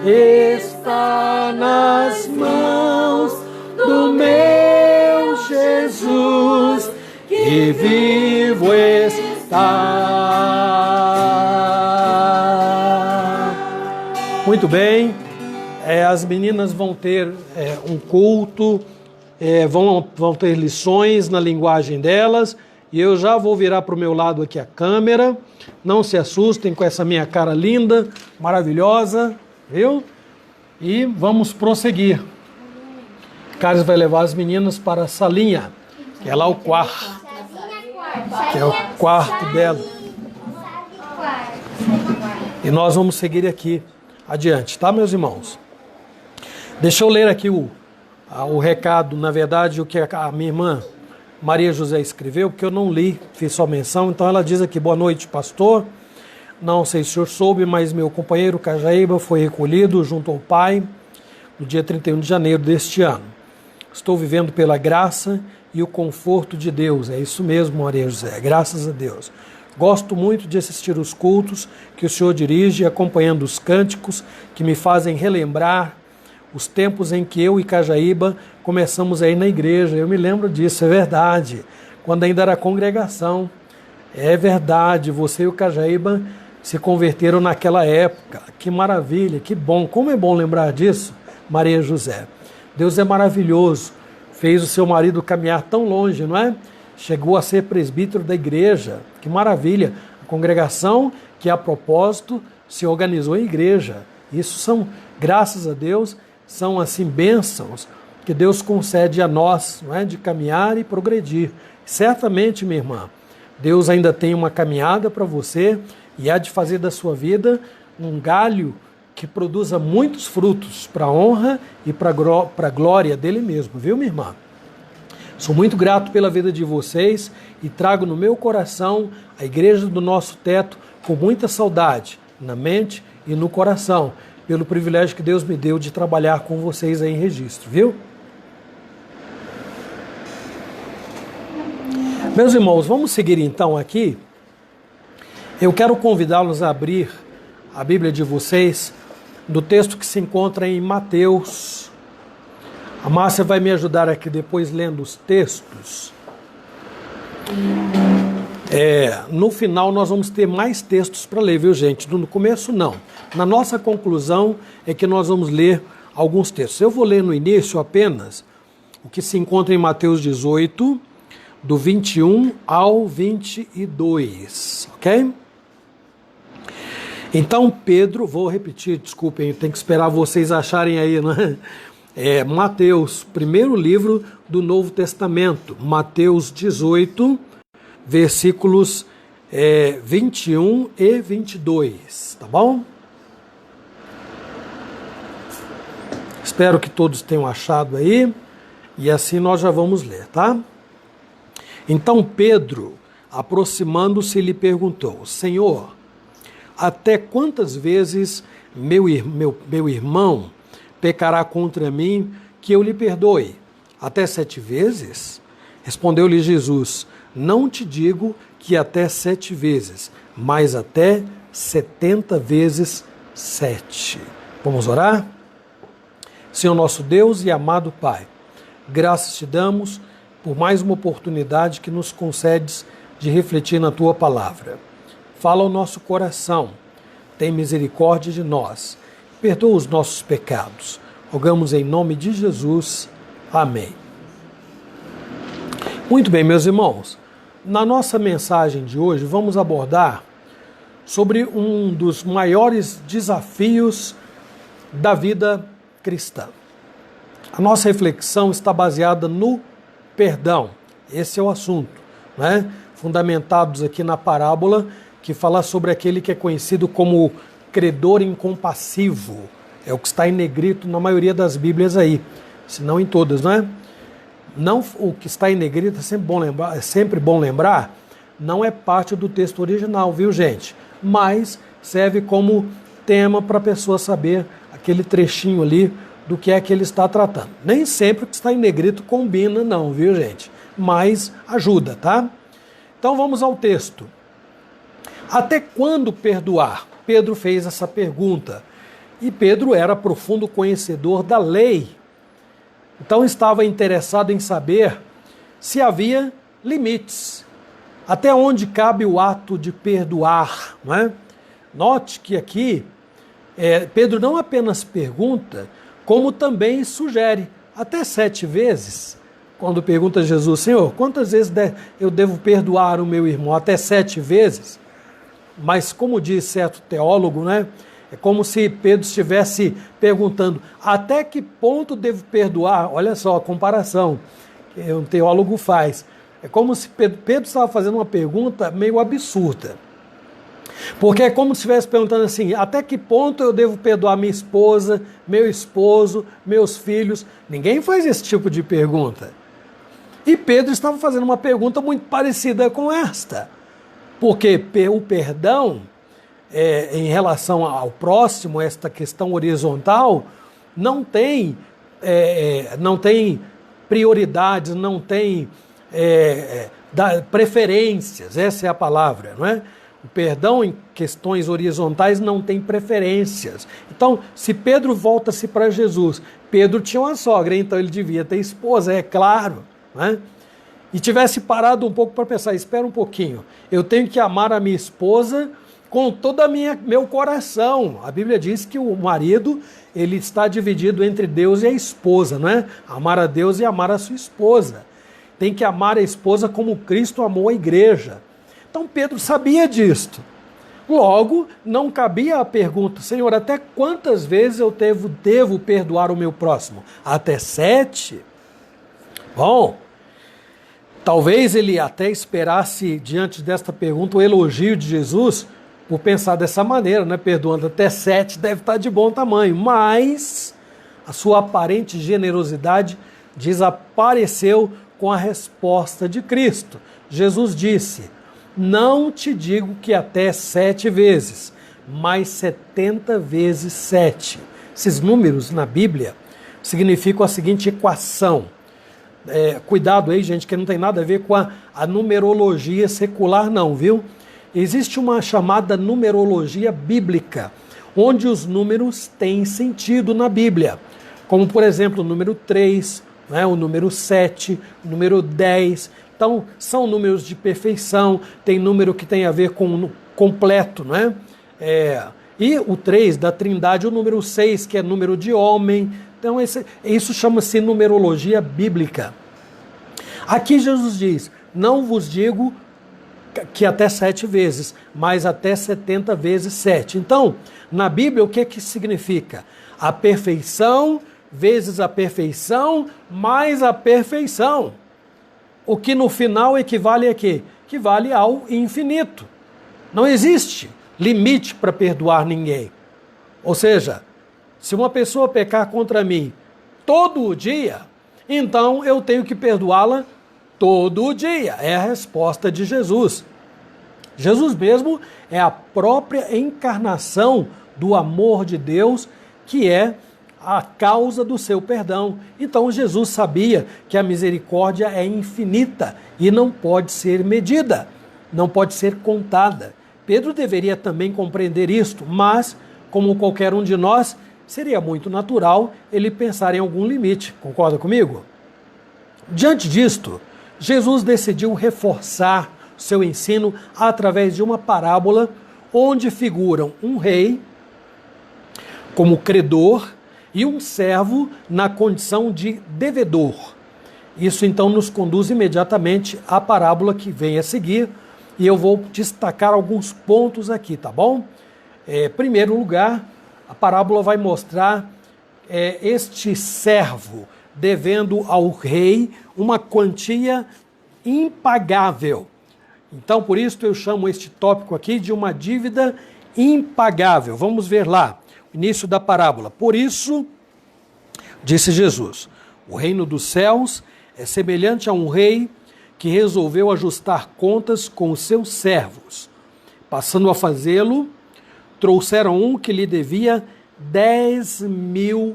está nas mãos do meu Jesus que vivo está. Muito bem, as meninas vão ter um culto, vão ter lições na linguagem delas, e eu já vou virar para o meu lado aqui a câmera. Não se assustem com essa minha cara linda, maravilhosa, viu? E vamos prosseguir. Carlos vai levar as meninas para a salinha, que é lá o quarto, que é o quarto dela. E nós vamos seguir aqui adiante, tá, meus irmãos? Deixa eu ler aqui o recado, na verdade, o que a minha irmã Maria José escreveu, porque eu não li, fiz só menção. Então ela diz aqui: boa noite, pastor. Não sei se o senhor soube, mas meu companheiro Cajaíba foi recolhido junto ao pai no dia 31 de janeiro deste ano. Estou vivendo pela graça e o conforto de Deus. É isso mesmo, Maria José, graças a Deus. Gosto muito de assistir os cultos que o senhor dirige, acompanhando os cânticos que me fazem relembrar os tempos em que eu e Cajaíba começamos a ir na igreja. Eu me lembro disso, é verdade, quando ainda era congregação. É verdade, você e o Cajaíba se converteram naquela época. Que maravilha, que bom, como é bom lembrar disso, Maria José. Deus é maravilhoso, fez o seu marido caminhar tão longe, não é? Chegou a ser presbítero da igreja, que maravilha. A congregação que, a propósito, se organizou em igreja. Isso são, graças a Deus, são assim bênçãos que Deus concede a nós, não é? De caminhar e progredir. Certamente, minha irmã, Deus ainda tem uma caminhada para você e há de fazer da sua vida um galho que produza muitos frutos para a honra e para a glória dele mesmo, viu, minha irmã? Sou muito grato pela vida de vocês e trago no meu coração a igreja do nosso teto com muita saudade, na mente e no coração, pelo privilégio que Deus me deu de trabalhar com vocês aí em Registro, viu? Meus irmãos, vamos seguir então aqui. Eu quero convidá-los a abrir a Bíblia de vocês do texto que se encontra em Mateus. A Márcia vai me ajudar aqui depois lendo os textos. No final nós vamos ter mais textos para ler, viu, gente? No começo não. Na nossa conclusão é que nós vamos ler alguns textos. Eu vou ler no início apenas o que se encontra em Mateus 18, do 21 ao 22, ok? Então Pedro, vou repetir, desculpem, tem que esperar vocês acharem aí, né? Mateus, primeiro livro do Novo Testamento, Mateus 18, versículos 21 e 22, tá bom? Espero que todos tenham achado aí, e assim nós já vamos ler, tá? Então Pedro, aproximando-se, lhe perguntou: Senhor, até quantas vezes meu irmão pecará contra mim que eu lhe perdoe? Até 7 vezes? Respondeu-lhe Jesus: não te digo que até 7 vezes, mas até 70 vezes 7. Vamos orar? Senhor nosso Deus e amado Pai, graças te damos por mais uma oportunidade que nos concedes de refletir na Tua Palavra. Fala ao nosso coração, tem misericórdia de nós, perdoa os nossos pecados. Rogamos em nome de Jesus. Amém. Muito bem, meus irmãos, na nossa mensagem de hoje vamos abordar sobre um dos maiores desafios da vida cristã. A nossa reflexão está baseada no perdão. Esse é o assunto, né? Fundamentados aqui na parábola que fala sobre aquele que é conhecido como credor incompassivo. É o que está em negrito na maioria das Bíblias aí, se não em todas, não é? Não, o que está em negrito é sempre bom lembrar, não é parte do texto original, viu, gente? Mas serve como tema para a pessoa saber aquele trechinho ali do que é que ele está tratando. Nem sempre o que está em negrito combina não, viu, gente? Mas ajuda, tá? Então vamos ao texto. Até quando perdoar? Pedro fez essa pergunta. E Pedro era profundo conhecedor da lei. Então estava interessado em saber se havia limites. Até onde cabe o ato de perdoar, não é? Note que aqui Pedro não apenas pergunta, como também sugere. Até 7 vezes, quando pergunta a Jesus, Senhor, quantas vezes eu devo perdoar o meu irmão? Até 7 vezes. Mas como diz certo teólogo, né? É como se Pedro estivesse perguntando, até que ponto devo perdoar? Olha só a comparação que um teólogo faz. É como se Pedro estava fazendo uma pergunta meio absurda. Porque é como se estivesse perguntando assim, até que ponto eu devo perdoar minha esposa, meu esposo, meus filhos? Ninguém faz esse tipo de pergunta. E Pedro estava fazendo uma pergunta muito parecida com esta. Porque o perdão, em relação ao próximo, esta questão horizontal, não tem prioridades, não tem preferências, essa é a palavra, não é? O perdão em questões horizontais não tem preferências. Então, se Pedro volta-se para Jesus, Pedro tinha uma sogra, então ele devia ter esposa, é claro, não é? E tivesse parado um pouco para pensar, espera um pouquinho, eu tenho que amar a minha esposa com todo meu coração. A Bíblia diz que o marido, ele está dividido entre Deus e a esposa, não é? Amar a Deus e amar a sua esposa. Tem que amar a esposa como Cristo amou a igreja. Então Pedro sabia disto. Logo, não cabia a pergunta, Senhor, até quantas vezes eu devo perdoar o meu próximo? Até 7? Bom, talvez ele até esperasse, diante desta pergunta, o elogio de Jesus, por pensar dessa maneira, né? Perdoando até 7 deve estar de bom tamanho, mas a sua aparente generosidade desapareceu com a resposta de Cristo. Jesus disse, não te digo que até 7 vezes, mas 70 vezes 7. Esses números na Bíblia significam a seguinte equação. Cuidado aí, gente, que não tem nada a ver com a numerologia secular, não, viu? Existe uma chamada numerologia bíblica, onde os números têm sentido na Bíblia. Como, por exemplo, o número 3, né, o número 7, o número 10. Então, são números de perfeição, tem número que tem a ver com o completo, né? E o 3 da Trindade, o número 6, que é número de homem. Então, isso chama-se numerologia bíblica. Aqui Jesus diz, não vos digo que até 7 vezes, mas até 70 vezes 7. Então, na Bíblia, o que significa? A perfeição vezes a perfeição mais a perfeição. O que no final equivale a quê? Equivale ao infinito. Não existe limite para perdoar ninguém. Ou seja, se uma pessoa pecar contra mim todo o dia, então eu tenho que perdoá-la todo o dia. É a resposta de Jesus. Jesus mesmo é a própria encarnação do amor de Deus, que é a causa do seu perdão. Então Jesus sabia que a misericórdia é infinita e não pode ser medida, não pode ser contada. Pedro deveria também compreender isto, mas, como qualquer um de nós, seria muito natural ele pensar em algum limite. Concorda comigo? Diante disto, Jesus decidiu reforçar seu ensino através de uma parábola onde figuram um rei como credor e um servo na condição de devedor. Isso então nos conduz imediatamente à parábola que vem a seguir, e eu vou destacar alguns pontos aqui, tá bom? Em primeiro lugar, a parábola vai mostrar este servo devendo ao rei uma quantia impagável. Então, por isso eu chamo este tópico aqui de uma dívida impagável. Vamos ver lá, o início da parábola. Por isso, disse Jesus, o reino dos céus é semelhante a um rei que resolveu ajustar contas com os seus servos. Passando a fazê-lo, trouxeram um que lhe devia 10.000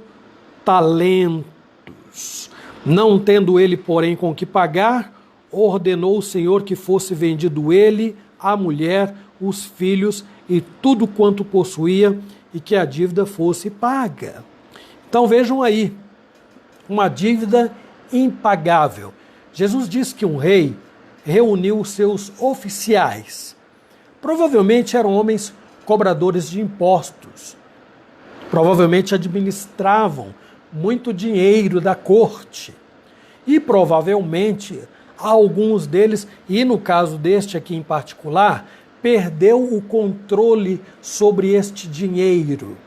talentos. Não tendo ele, porém, com que pagar, ordenou o Senhor que fosse vendido ele, a mulher, os filhos e tudo quanto possuía, e que a dívida fosse paga. Então vejam aí, uma dívida impagável. Jesus disse que um rei reuniu os seus oficiais. Provavelmente eram homens cobradores de impostos. Provavelmente administravam muito dinheiro da corte. E provavelmente alguns deles, e no caso deste aqui em particular, perdeu o controle sobre este dinheiro,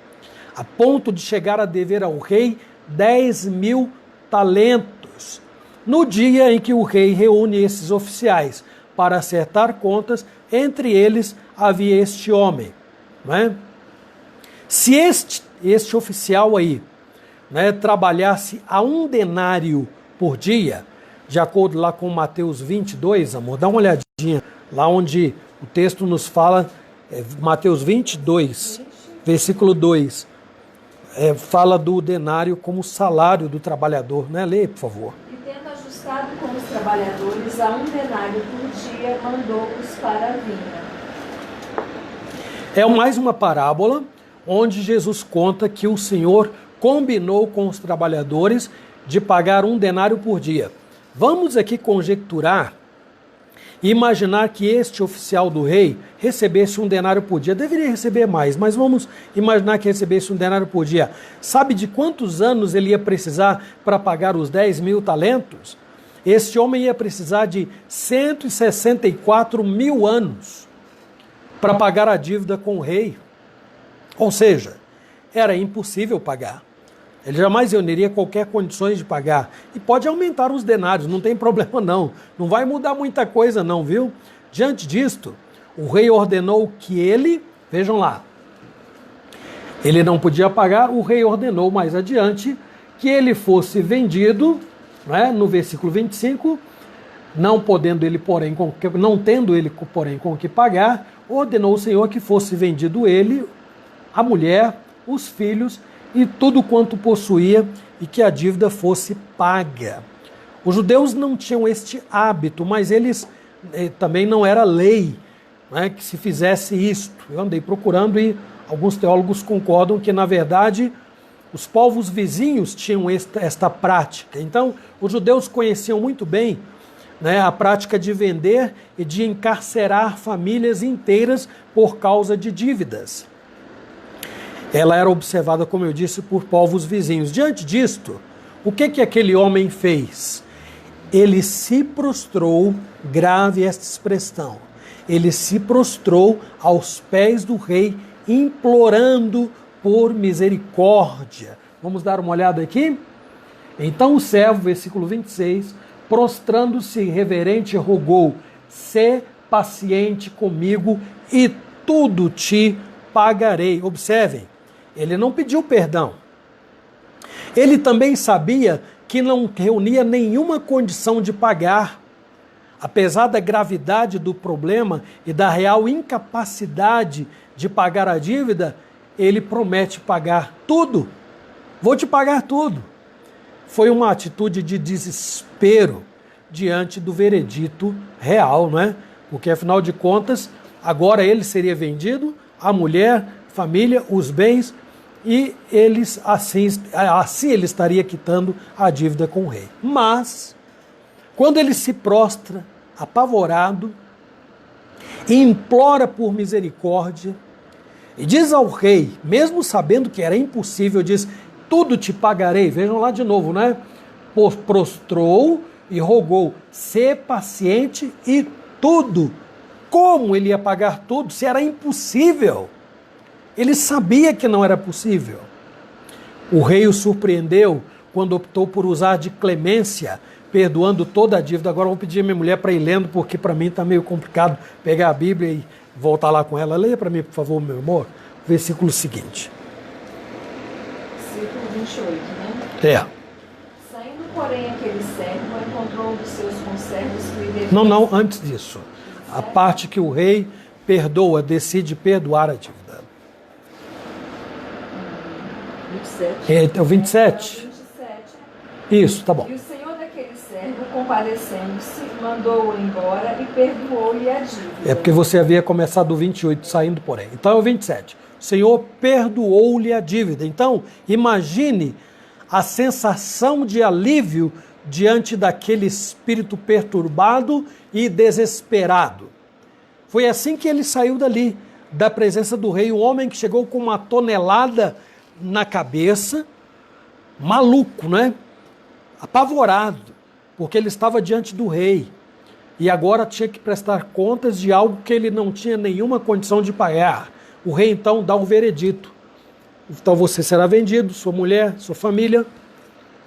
a ponto de chegar a dever ao rei 10.000 talentos. No dia em que o rei reúne esses oficiais para acertar contas, entre eles havia este homem. Não é? Se este oficial aí, né, trabalhasse a 1 denário por dia, de acordo lá com Mateus 22, amor, dá uma olhadinha lá onde o texto nos fala, Mateus 22, versículo 2, fala do denário como salário do trabalhador, né? Leia, por favor. E tendo ajustado com os trabalhadores a 1 denário por dia, mandou-os para a vinha. É mais uma parábola onde Jesus conta que o Senhor combinou com os trabalhadores de pagar 1 denário por dia. Vamos aqui conjecturar e imaginar que este oficial do rei recebesse 1 denário por dia. Deveria receber mais, mas vamos imaginar que recebesse 1 denário por dia. Sabe de quantos anos ele ia precisar para pagar os 10.000 talentos? Este homem ia precisar de 164.000 anos para pagar a dívida com o rei. Ou seja, era impossível pagar. Ele jamais reuniria qualquer condições de pagar. E pode aumentar os denários, não tem problema não. Não vai mudar muita coisa não, viu? Diante disto, o rei ordenou que ele, vejam lá, ele não podia pagar, o rei ordenou mais adiante que ele fosse vendido, né, no versículo 25, não tendo ele, porém, com o que pagar, ordenou o Senhor que fosse vendido ele, a mulher, os filhos e tudo quanto possuía, e que a dívida fosse paga. Os judeus não tinham este hábito, mas eles também não era lei, né, que se fizesse isto. Eu andei procurando e alguns teólogos concordam que, na verdade, os povos vizinhos tinham esta prática. Então, os judeus conheciam muito bem, né, a prática de vender e de encarcerar famílias inteiras por causa de dívidas. Ela era observada, como eu disse, por povos vizinhos. Diante disto, o que aquele homem fez? Ele se prostrou, grave esta expressão, ele se prostrou aos pés do rei, implorando por misericórdia. Vamos dar uma olhada aqui? Então o servo, versículo 26, prostrando-se reverente, rogou: sê paciente comigo e tudo te pagarei. Observem, ele não pediu perdão. Ele também sabia que não reunia nenhuma condição de pagar. Apesar da gravidade do problema e da real incapacidade de pagar a dívida, ele promete pagar tudo. Vou te pagar tudo. Foi uma atitude de desespero diante do veredito real, não é? Porque, afinal de contas, agora ele seria vendido, a mulher, família, os bens, e eles assim ele estaria quitando a dívida com o rei. Mas, quando ele se prostra, apavorado, e implora por misericórdia, e diz ao rei, mesmo sabendo que era impossível, diz: tudo te pagarei. Vejam lá de novo, né? Prostrou e rogou: sê paciente e tudo. Como ele ia pagar tudo se era impossível? Ele sabia que não era possível. O rei o surpreendeu quando optou por usar de clemência, perdoando toda a dívida. Agora eu vou pedir a minha mulher para ir lendo, porque para mim está meio complicado pegar a Bíblia e voltar lá com ela. Leia para mim, por favor, meu amor, o versículo seguinte. Versículo 28, né? Saindo, porém, aquele servo encontrou um dos seus conservos que lhe devia... Não, antes disso. A parte que o rei perdoa, decide perdoar a dívida. 27. É o 27? 27. Isso, tá bom. E o senhor daquele servo compadecendo-se, mandou-o embora e perdoou-lhe a dívida. É porque você havia começado o 28, saindo porém. Então é o 27. O Senhor perdoou-lhe a dívida. Então, imagine a sensação de alívio diante daquele espírito perturbado e desesperado. Foi assim que ele saiu dali, da presença do rei, um homem que chegou com uma tonelada na cabeça, maluco, né? Apavorado, porque ele estava diante do rei e agora tinha que prestar contas de algo que ele não tinha nenhuma condição de pagar. O rei então dá um veredito: então você será vendido, sua mulher, sua família,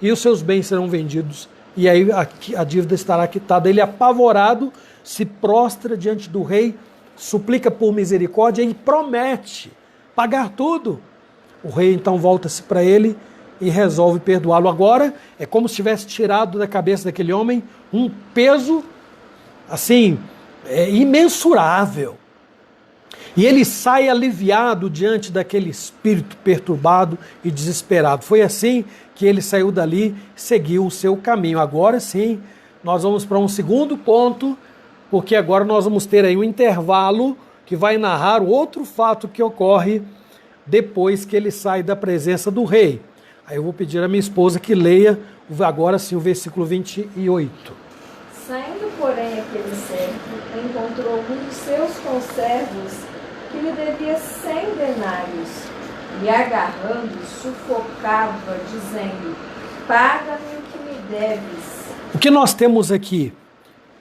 e os seus bens serão vendidos, e aí a dívida estará quitada. Ele, apavorado, se prostra diante do rei, suplica por misericórdia e promete pagar tudo. O rei então volta-se para ele e resolve perdoá-lo. Agora é como se tivesse tirado da cabeça daquele homem um peso assim, imensurável. E ele sai aliviado diante daquele espírito perturbado e desesperado. Foi assim que ele saiu dali, seguiu o seu caminho. Agora sim, nós vamos para um segundo ponto, porque agora nós vamos ter aí um intervalo que vai narrar o outro fato que ocorre depois que ele sai da presença do rei. Aí eu vou pedir à minha esposa que leia agora sim o versículo 28. Saindo, porém, aquele servo, encontrou um dos seus conservos que lhe devia 100 denários, e agarrando, sufocava, dizendo: paga-me o que me deves. O que nós temos aqui?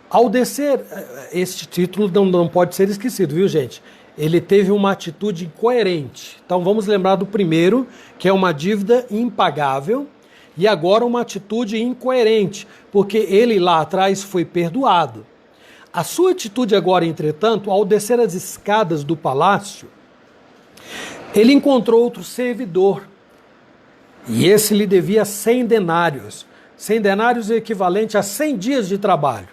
Ao descer, este título não pode ser esquecido, viu, gente? Ele teve uma atitude incoerente. Então vamos lembrar do primeiro, que é uma dívida impagável, e agora uma atitude incoerente, porque ele lá atrás foi perdoado. A sua atitude agora, entretanto, ao descer as escadas do palácio, ele encontrou outro servidor, e esse lhe devia 100 denários. 100 denários é equivalente a 100 dias de trabalho.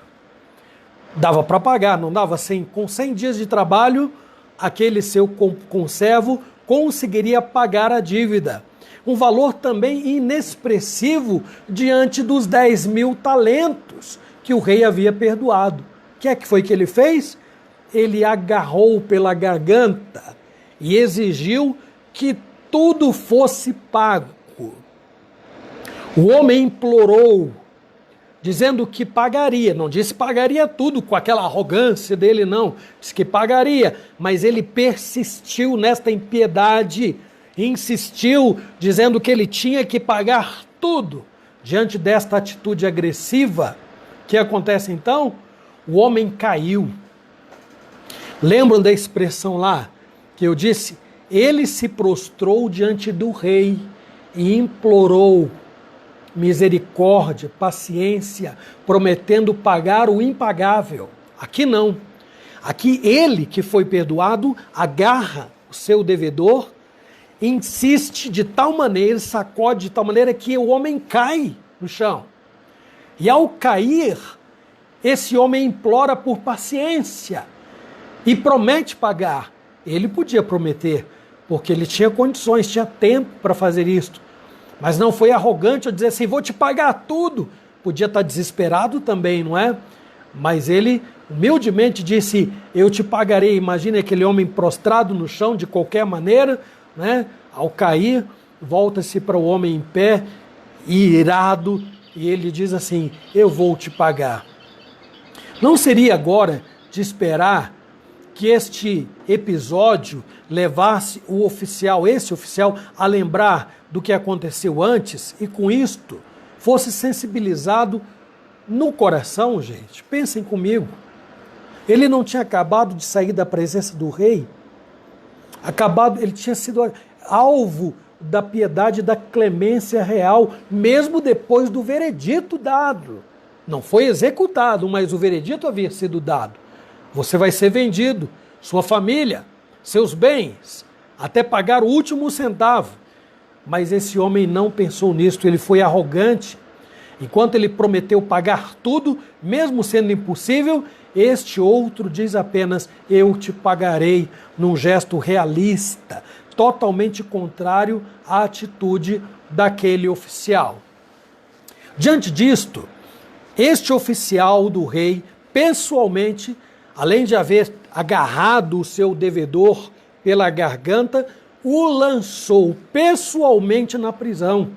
Dava para pagar, não dava? Com 100 dias de trabalho, aquele seu conservo conseguiria pagar a dívida. Um valor também inexpressivo diante dos 10.000 talentos que o rei havia perdoado. O que é que foi que ele fez? Ele agarrou pela garganta e exigiu que tudo fosse pago. O homem implorou, dizendo que pagaria. Não disse pagaria tudo com aquela arrogância dele, não. Disse que pagaria, mas ele persistiu nesta impiedade, insistiu, dizendo que ele tinha que pagar tudo. Diante desta atitude agressiva, o que acontece então? O homem caiu. Lembram da expressão lá que eu disse? Ele se prostrou diante do rei e implorou misericórdia, paciência, prometendo pagar o impagável. Aqui não. Aqui ele, que foi perdoado, agarra o seu devedor, insiste de tal maneira, sacode de tal maneira que o homem cai no chão. E ao cair, esse homem implora por paciência e promete pagar. Ele podia prometer, porque ele tinha condições, tinha tempo para fazer isto. Mas não foi arrogante ao dizer assim, vou te pagar tudo. Podia estar desesperado também, não é? Mas ele humildemente disse, eu te pagarei. Imagine aquele homem prostrado no chão de qualquer maneira, né? Ao cair, volta-se para o homem em pé, irado, e ele diz assim, eu vou te pagar. Não seria agora de esperar que este episódio levasse esse oficial, a lembrar do que aconteceu antes e com isto fosse sensibilizado no coração, gente? Pensem comigo. Ele não tinha acabado de sair da presença do rei? Ele tinha sido alvo da piedade, da clemência real, mesmo depois do veredito dado. Não foi executado, mas o veredito havia sido dado. Você vai ser vendido, sua família, seus bens, até pagar o último centavo. Mas esse homem não pensou nisto, ele foi arrogante. Enquanto ele prometeu pagar tudo, mesmo sendo impossível, este outro diz apenas, eu te pagarei, num gesto realista, totalmente contrário à atitude daquele oficial. Diante disto, Este oficial do rei, pessoalmente, além de haver agarrado o seu devedor pela garganta, o lançou pessoalmente na prisão.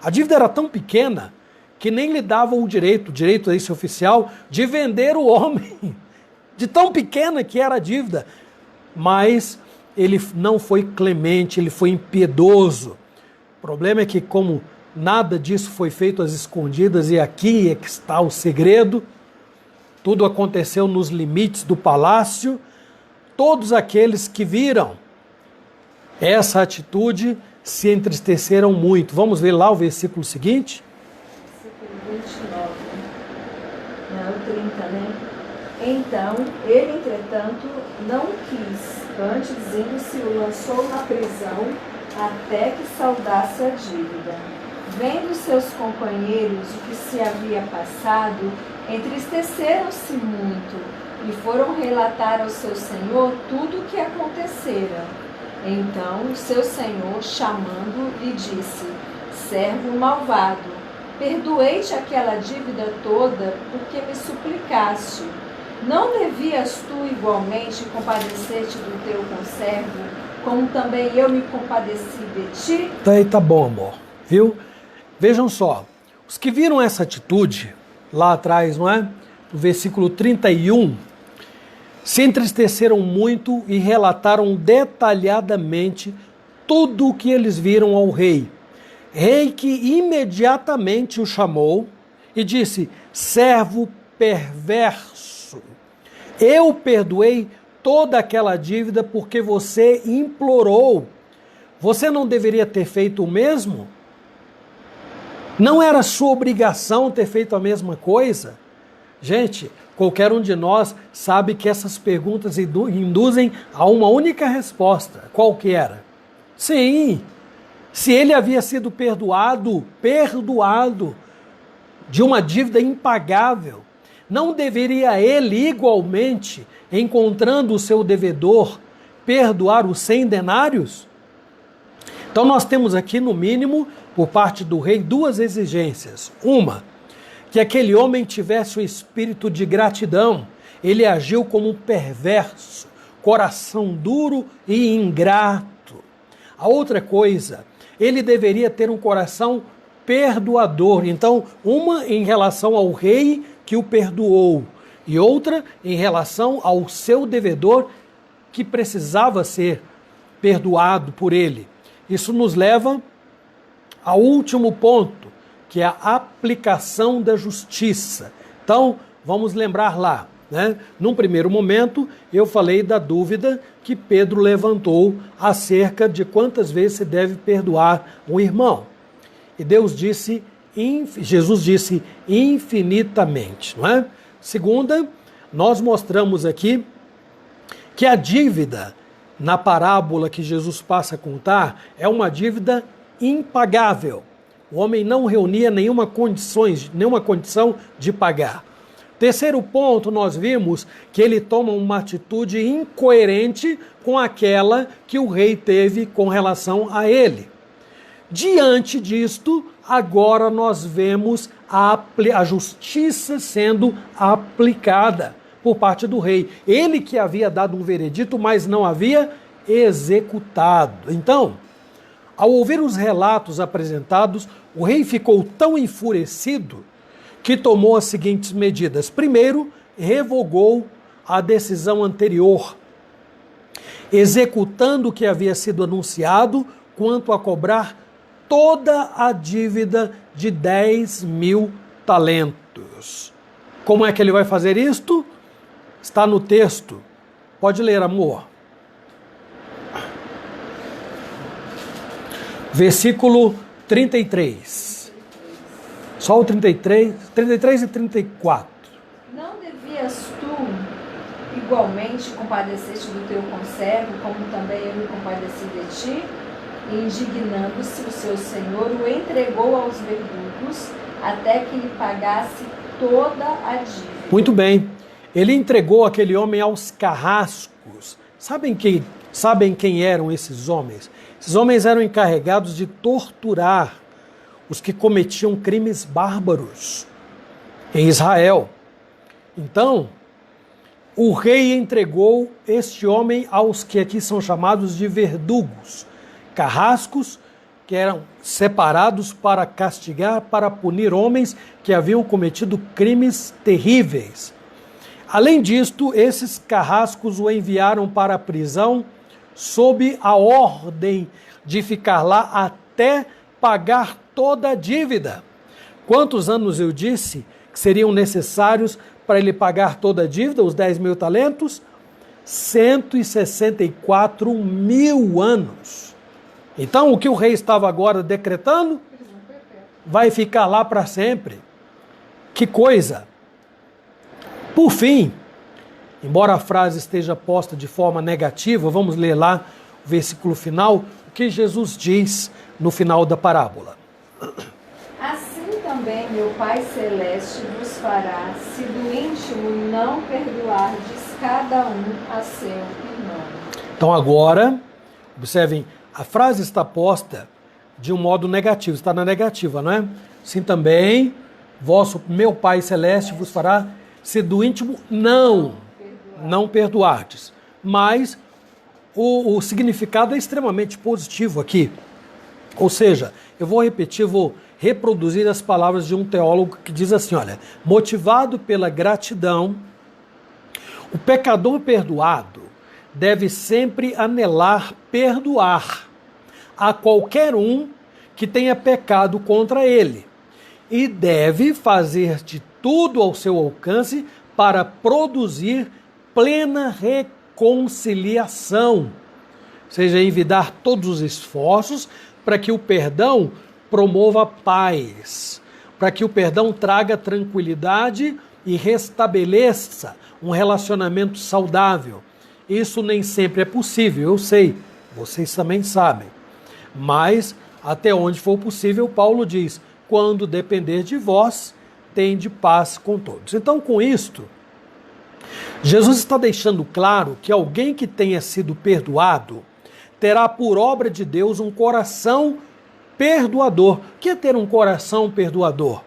A dívida era tão pequena que nem lhe dava o direito a esse oficial, de vender o homem, de tão pequena que era a dívida. Mas ele não foi clemente, ele foi impiedoso. O problema é que, como nada disso foi feito às escondidas, e aqui é que está o segredo, tudo aconteceu nos limites do palácio, todos aqueles que viram essa atitude se entristeceram muito. Vamos ver lá o versículo seguinte? Versículo 29, não, 30, né? Então, ele, entretanto, não quis, antes dizendo-se, o lançou na prisão até que saudasse a dívida. Vendo seus companheiros o que se havia passado, entristeceram-se muito e foram relatar ao seu senhor tudo o que acontecera. Então, seu senhor, chamando, lhe disse: servo malvado, perdoei-te aquela dívida toda porque me suplicaste. Não devias tu igualmente compadecer-te do teu conservo, como também eu me compadeci de ti? Tá bom, amor. Viu? Vejam só, os que viram essa atitude, lá atrás, não é? No versículo 31, se entristeceram muito e relataram detalhadamente tudo o que eles viram ao rei. Rei que imediatamente o chamou e disse: servo perverso, eu perdoei toda aquela dívida porque você implorou. Você não deveria ter feito o mesmo? Não era sua obrigação ter feito a mesma coisa? Gente, qualquer um de nós sabe que essas perguntas induzem a uma única resposta. Qual que era? Sim, se ele havia sido perdoado de uma dívida impagável, não deveria ele igualmente, encontrando o seu devedor, perdoar os 100 denários? Então nós temos aqui, no mínimo, por parte do rei, duas exigências. Uma, que aquele homem tivesse o espírito de gratidão. Ele agiu como um perverso, coração duro e ingrato. A outra coisa, ele deveria ter um coração perdoador. Então, uma em relação ao rei que o perdoou, e outra em relação ao seu devedor que precisava ser perdoado por ele. Isso nos leva ao último ponto, que é a aplicação da justiça. Então, vamos lembrar lá, né? Num primeiro momento, eu falei da dúvida que Pedro levantou acerca de quantas vezes se deve perdoar um irmão. E Jesus disse infinitamente, não é? Segunda, nós mostramos aqui que a dívida, na parábola que Jesus passa a contar, é uma dívida impagável. O homem não reunia nenhuma condição de pagar. Terceiro ponto, nós vimos que ele toma uma atitude incoerente com aquela que o rei teve com relação a ele. Diante disto, agora nós vemos a justiça sendo aplicada por parte do rei. Ele que havia dado um veredito, mas não havia executado. Então, ao ouvir os relatos apresentados, o rei ficou tão enfurecido que tomou as seguintes medidas. Primeiro, revogou a decisão anterior, executando o que havia sido anunciado quanto a cobrar toda a dívida de 10.000 talentos. Como é que ele vai fazer isto? Está no texto. Pode ler, amor. Versículo 33. Só o 33 e 34. Não devias tu igualmente compadecer-te do teu conservo, como também eu me compadeci de ti? E indignando-se o seu senhor, o entregou aos verdugos, até que lhe pagasse toda a dívida. Muito bem. Ele entregou aquele homem aos carrascos. Sabem quem eram esses homens? Esses homens eram encarregados de torturar os que cometiam crimes bárbaros. em Israel. Então, o rei entregou este homem aos que aqui são chamados de verdugos, carrascos, que eram separados para castigar, para punir homens que haviam cometido crimes terríveis. Além disto, esses carrascos o enviaram para a prisão sob a ordem de ficar lá até pagar toda a dívida. Quantos anos eu disse que seriam necessários para ele pagar toda a dívida, os 10.000 talentos? 164.000 anos. Então, o que o rei estava agora decretando? Vai ficar lá para sempre. Que coisa! Por fim, embora a frase esteja posta de forma negativa, vamos ler lá o versículo final, o que Jesus diz no final da parábola. Assim também meu Pai Celeste vos fará, se do íntimo não perdoardes cada um a seu irmão. Então agora, observem, a frase está posta de um modo negativo, está na negativa, não é? Assim também, meu Pai Celeste vos fará, se do íntimo não perdoardes. Mas o significado é extremamente positivo aqui. Ou seja, eu vou reproduzir as palavras de um teólogo que diz assim, olha, motivado pela gratidão, o pecador perdoado deve sempre anelar perdoar a qualquer um que tenha pecado contra ele e deve fazer de tudo ao seu alcance para produzir plena reconciliação, ou seja, envidar todos os esforços para que o perdão promova paz, para que o perdão traga tranquilidade e restabeleça um relacionamento saudável. Isso nem sempre é possível, eu sei, vocês também sabem. Mas, até onde for possível, Paulo diz, quando depender de vós, tende paz com todos. Então, com isto, Jesus está deixando claro que alguém que tenha sido perdoado terá por obra de Deus um coração perdoador. O que é ter um coração perdoador?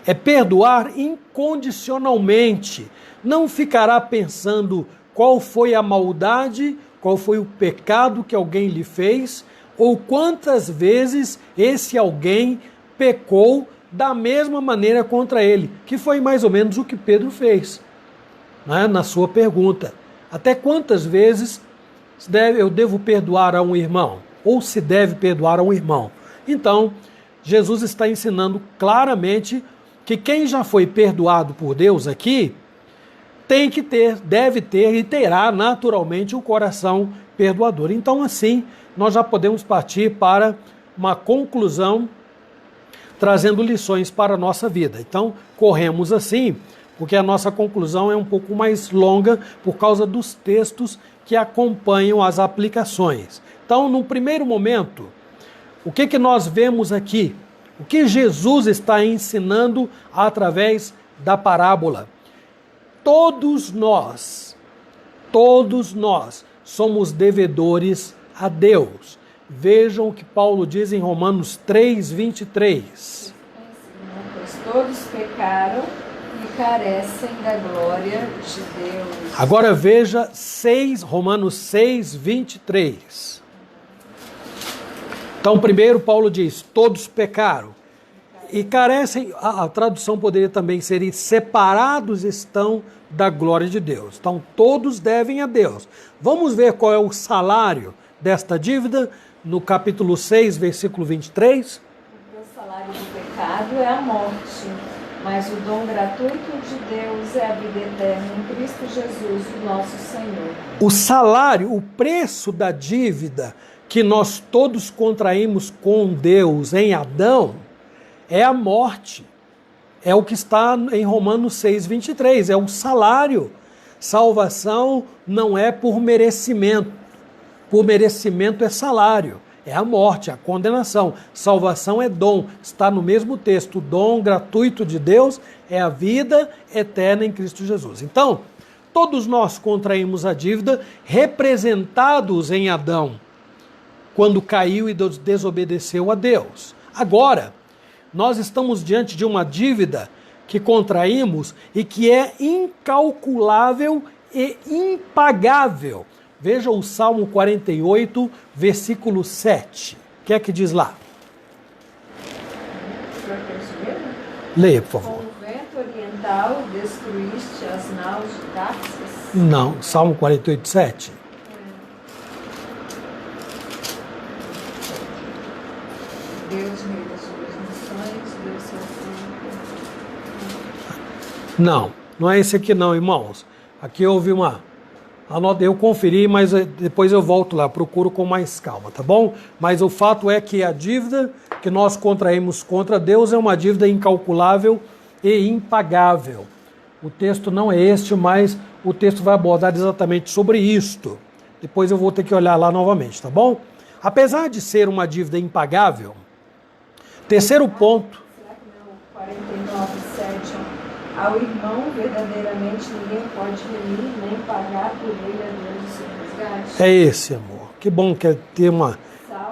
É perdoar incondicionalmente. Não ficará pensando qual foi a maldade, qual foi o pecado que alguém lhe fez, ou quantas vezes esse alguém pecou da mesma maneira contra ele, que foi mais ou menos o que Pedro fez, né, na sua pergunta. Até quantas vezes eu devo perdoar a um irmão? Ou se deve perdoar a um irmão? Então, Jesus está ensinando claramente que quem já foi perdoado por Deus aqui, deve ter e terá naturalmente um coração perdoador. Então, assim, nós já podemos partir para uma conclusão, trazendo lições para a nossa vida. Então, corremos assim, porque a nossa conclusão é um pouco mais longa por causa dos textos que acompanham as aplicações. Então, no primeiro momento, o que nós vemos aqui? O que Jesus está ensinando através da parábola? Todos nós somos devedores a Deus. Vejam o que Paulo diz em Romanos 3:23. Pois todos pecaram e carecem da glória de Deus. Agora veja Romanos 6:23. Então, primeiro Paulo diz, todos pecaram e carecem, a tradução poderia também ser, separados estão da glória de Deus. Então, todos devem a Deus. Vamos ver qual é o salário desta dívida no capítulo 6, versículo 23. Porque o salário do pecado é a morte, mas o dom gratuito de Deus é a vida eterna em Cristo Jesus, o nosso Senhor. O salário, o preço da dívida que nós todos contraímos com Deus em Adão é a morte. É o que está em Romanos 6:23, é o salário. Salvação não é por merecimento. Por merecimento é salário. É a morte, a condenação. Salvação é dom. Está no mesmo texto. O dom gratuito de Deus é a vida eterna em Cristo Jesus. Então, todos nós contraímos a dívida representados em Adão, quando caiu e desobedeceu a Deus. Agora, nós estamos diante de uma dívida que contraímos e que é incalculável e impagável. Veja o Salmo 48, versículo 7. O que é que diz lá? Leia, por favor. Com o vento oriental destruíste as naus de Tarsis? Não, Salmo 48, 7. Deus, rei das suas nações, Deus seu povo. Não é esse aqui não, irmãos. Aqui houve uma... Eu conferi, mas depois eu volto lá, procuro com mais calma, tá bom? Mas o fato é que a dívida que nós contraímos contra Deus é uma dívida incalculável e impagável. O texto não é este, mas o texto vai abordar exatamente sobre isto. Depois eu vou ter que olhar lá novamente, tá bom? Apesar de ser uma dívida impagável, terceiro ponto... Será que não? 49, 7, ao irmão verdadeiramente ninguém pode remir, nem pagar por ele a Deus o seu resgate. É esse, amor. Que bom que é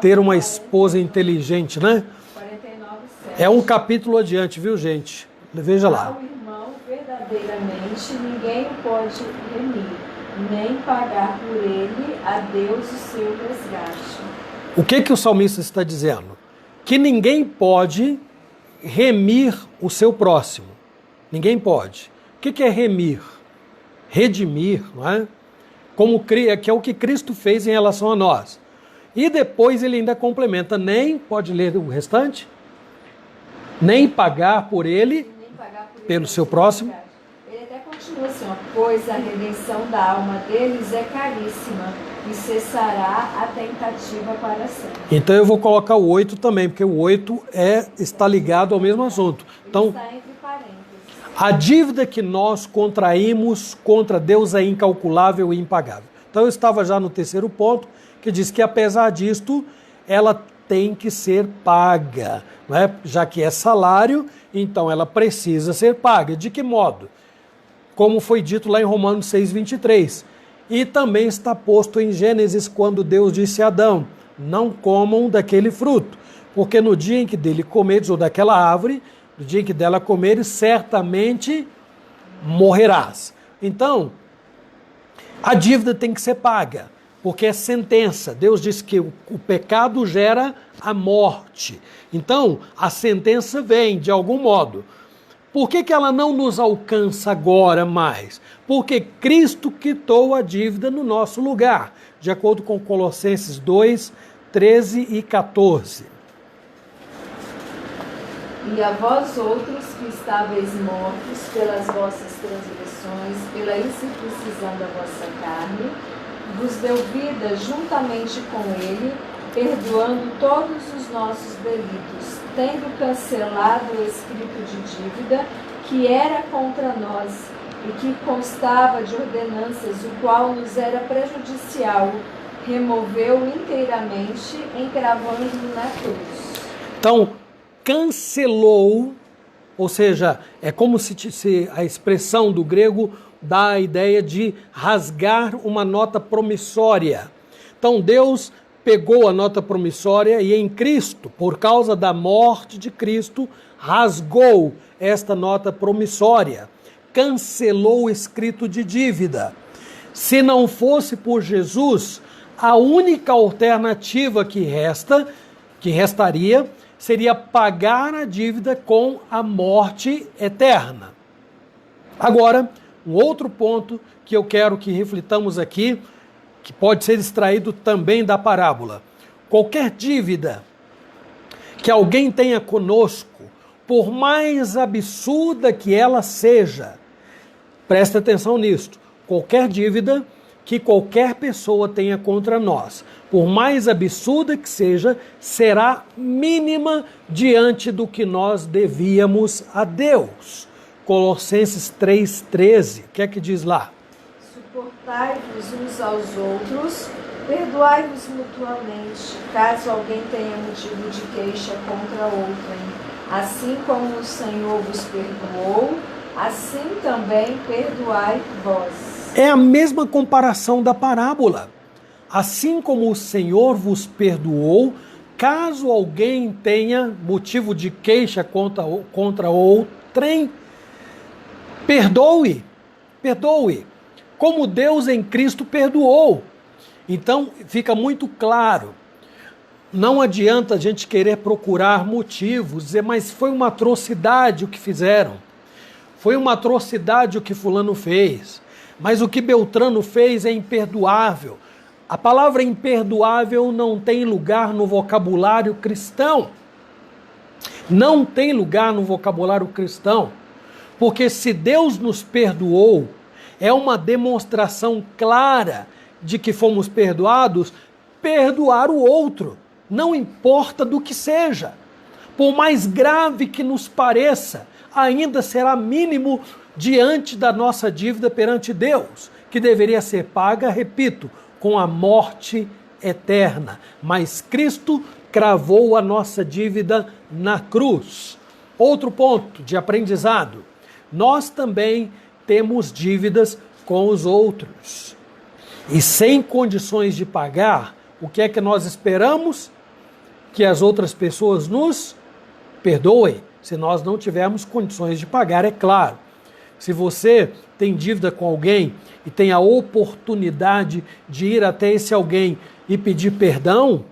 ter uma esposa inteligente, né? 49, 7. É um capítulo adiante, viu, gente? Veja lá. Ao irmão verdadeiramente ninguém o pode remir, nem pagar por ele a Deus o seu resgate. O que o salmista está dizendo? Que ninguém pode remir o seu próximo. Ninguém pode. O que é remir? Redimir, não é? Que é o que Cristo fez em relação a nós. E depois ele ainda complementa, nem, pode ler o restante, nem pagar por ele, pelo seu próximo. Ele até continua assim, pois a redenção da alma deles é caríssima e cessará a tentativa para sempre. Então eu vou colocar o 8 também, porque o 8 está ligado ao mesmo assunto. Então, está entre parênteses. A dívida que nós contraímos contra Deus é incalculável e impagável. Então eu estava já no terceiro ponto, que diz que apesar disto, ela tem que ser paga, não é? Já que é salário, então ela precisa ser paga. De que modo? Como foi dito lá em Romanos 6:23. E também está posto em Gênesis, quando Deus disse a Adão, não comam daquele fruto, porque no dia em que dele comeres, ou daquela árvore, no dia em que dela comeres, certamente morrerás. Então, a dívida tem que ser paga, porque é sentença. Deus disse que o pecado gera a morte. Então, a sentença vem de algum modo. Por que ela não nos alcança agora mais? Porque Cristo quitou a dívida no nosso lugar, de acordo com Colossenses 2, 13 e 14. E a vós outros que estáveis mortos pelas vossas transgressões, pela incircuncisão da vossa carne, vos deu vida juntamente com ele, perdoando todos os nossos delitos, tendo cancelado o escrito de dívida que era contra nós e que constava de ordenanças, o qual nos era prejudicial, removeu inteiramente, encravando-o na cruz. Então, cancelou, ou seja, é como se a expressão do grego dá a ideia de rasgar uma nota promissória. Então Deus pegou a nota promissória e em Cristo, por causa da morte de Cristo, rasgou esta nota promissória, cancelou o escrito de dívida. Se não fosse por Jesus, a única alternativa que restaria, seria pagar a dívida com a morte eterna. Agora, um outro ponto que eu quero que reflitamos aqui, que pode ser extraído também da parábola. Qualquer dívida que alguém tenha conosco, por mais absurda que ela seja, preste atenção nisto, qualquer dívida que qualquer pessoa tenha contra nós, por mais absurda que seja, será mínima diante do que nós devíamos a Deus. Colossenses 3,13, o que é que diz lá? Suportai-vos uns aos outros, perdoai-vos mutuamente, caso alguém tenha motivo de queixa contra outrem. Assim como o Senhor vos perdoou, assim também perdoai vós. É a mesma comparação da parábola. Assim como o Senhor vos perdoou, caso alguém tenha motivo de queixa contra outrem, Perdoe, perdoe, como Deus em Cristo perdoou. Então fica muito claro, não adianta a gente querer procurar motivos, dizer, mas foi uma atrocidade o que fizeram, foi uma atrocidade o que fulano fez, mas o que Beltrano fez é imperdoável. A palavra imperdoável não tem lugar no vocabulário cristão. Não tem lugar no vocabulário cristão. Porque se Deus nos perdoou, é uma demonstração clara de que fomos perdoados, perdoar o outro. Não importa do que seja. Por mais grave que nos pareça, ainda será mínimo diante da nossa dívida perante Deus, que deveria ser paga, repito, com a morte eterna. Mas Cristo cravou a nossa dívida na cruz. Outro ponto de aprendizado. Nós também temos dívidas com os outros. E sem condições de pagar, o que é que nós esperamos? Que as outras pessoas nos perdoem, se nós não tivermos condições de pagar, é claro. Se você tem dívida com alguém e tem a oportunidade de ir até esse alguém e pedir perdão,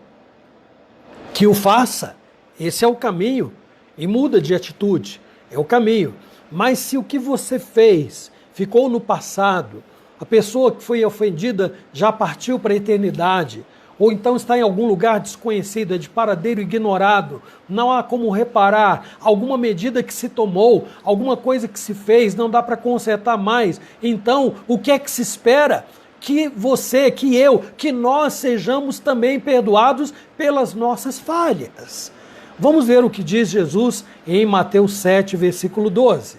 que o faça. Esse é o caminho. E muda de atitude. É o caminho. Mas se o que você fez ficou no passado, a pessoa que foi ofendida já partiu para a eternidade, ou então está em algum lugar desconhecido, de paradeiro ignorado, não há como reparar, alguma medida que se tomou, alguma coisa que se fez, não dá para consertar mais. Então, o que é que se espera? Que você, que eu, que nós sejamos também perdoados pelas nossas falhas. Vamos ver o que diz Jesus em Mateus 7, versículo 12.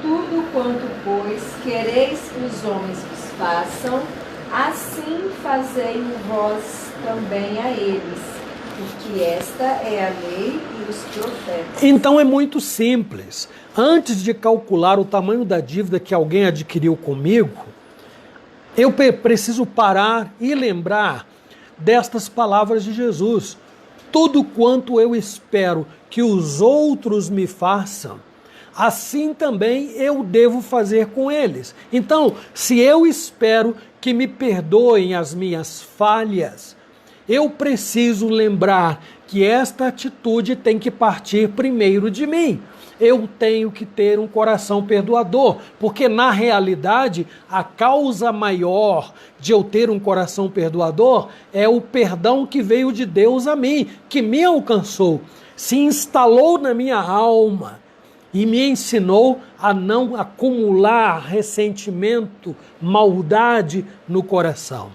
Tudo quanto, pois, quereis que os homens vos façam, assim fazei vós também a eles, porque esta é a lei e os profetas. Então é muito simples. Antes de calcular o tamanho da dívida que alguém adquiriu comigo, eu preciso parar e lembrar destas palavras de Jesus. Tudo quanto eu espero que os outros me façam, assim também eu devo fazer com eles. Então, se eu espero que me perdoem as minhas falhas, eu preciso lembrar que esta atitude tem que partir primeiro de mim. Eu tenho que ter um coração perdoador, porque na realidade a causa maior de eu ter um coração perdoador é o perdão que veio de Deus a mim, que me alcançou, se instalou na minha alma e me ensinou a não acumular ressentimento, maldade no coração.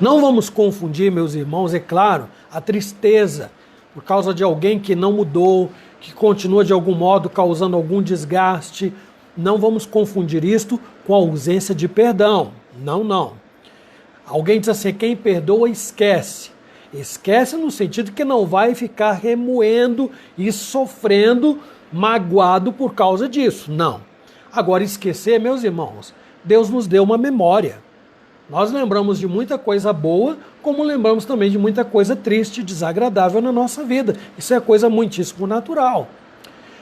Não vamos confundir, meus irmãos, é claro, a tristeza por causa de alguém que não mudou, que continua de algum modo causando algum desgaste. Não vamos confundir isto com a ausência de perdão. Não, não. Alguém diz assim, quem perdoa esquece. Esquece no sentido que não vai ficar remoendo e sofrendo, magoado por causa disso. Não. Agora, esquecer, meus irmãos, Deus nos deu uma memória. Nós lembramos de muita coisa boa, como lembramos também de muita coisa triste, desagradável na nossa vida. Isso é coisa muitíssimo natural.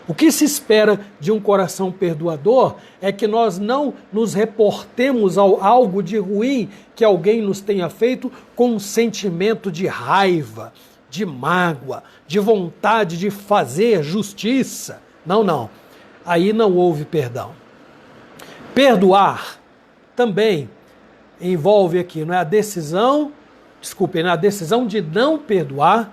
O que se espera de um coração perdoador é que nós não nos reportemos a algo de ruim que alguém nos tenha feito com um sentimento de raiva, de mágoa, de vontade de fazer justiça. Não, não. Aí não houve perdão. Perdoar também envolve aqui, não é a decisão, a decisão de não perdoar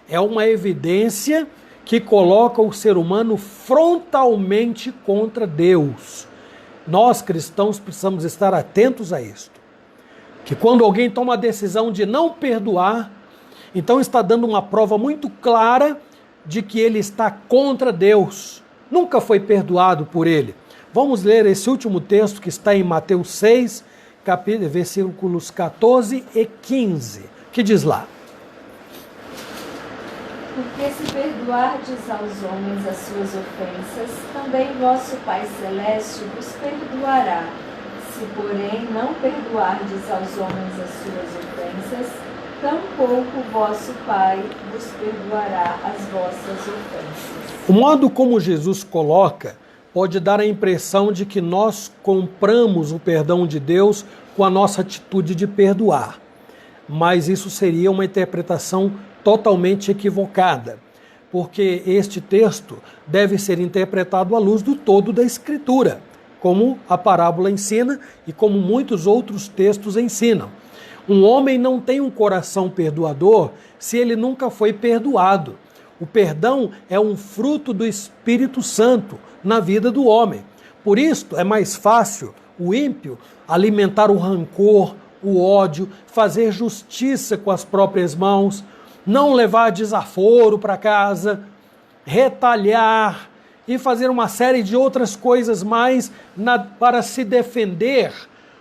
é uma evidência que coloca o ser humano frontalmente contra Deus. Nós cristãos precisamos estar atentos a isto. Que quando alguém toma a decisão de não perdoar, então está dando uma prova muito clara de que ele está contra Deus. Nunca foi perdoado por ele. Vamos ler esse último texto que está em Mateus 6, versículos 14 e 15, que diz lá. Porque se perdoardes aos homens as suas ofensas, também vosso Pai Celeste vos perdoará. Se, porém, não perdoardes aos homens as suas ofensas, tampouco vosso Pai vos perdoará as vossas ofensas. O modo como Jesus coloca pode dar a impressão de que nós compramos o perdão de Deus com a nossa atitude de perdoar. Mas isso seria uma interpretação totalmente equivocada, porque este texto deve ser interpretado à luz do todo da Escritura, como a parábola ensina e como muitos outros textos ensinam. Um homem não tem um coração perdoador se ele nunca foi perdoado. O perdão é um fruto do Espírito Santo na vida do homem. Por isso, é mais fácil o ímpio alimentar o rancor, o ódio, fazer justiça com as próprias mãos, não levar desaforo para casa, retalhar e fazer uma série de outras coisas mais para se defender,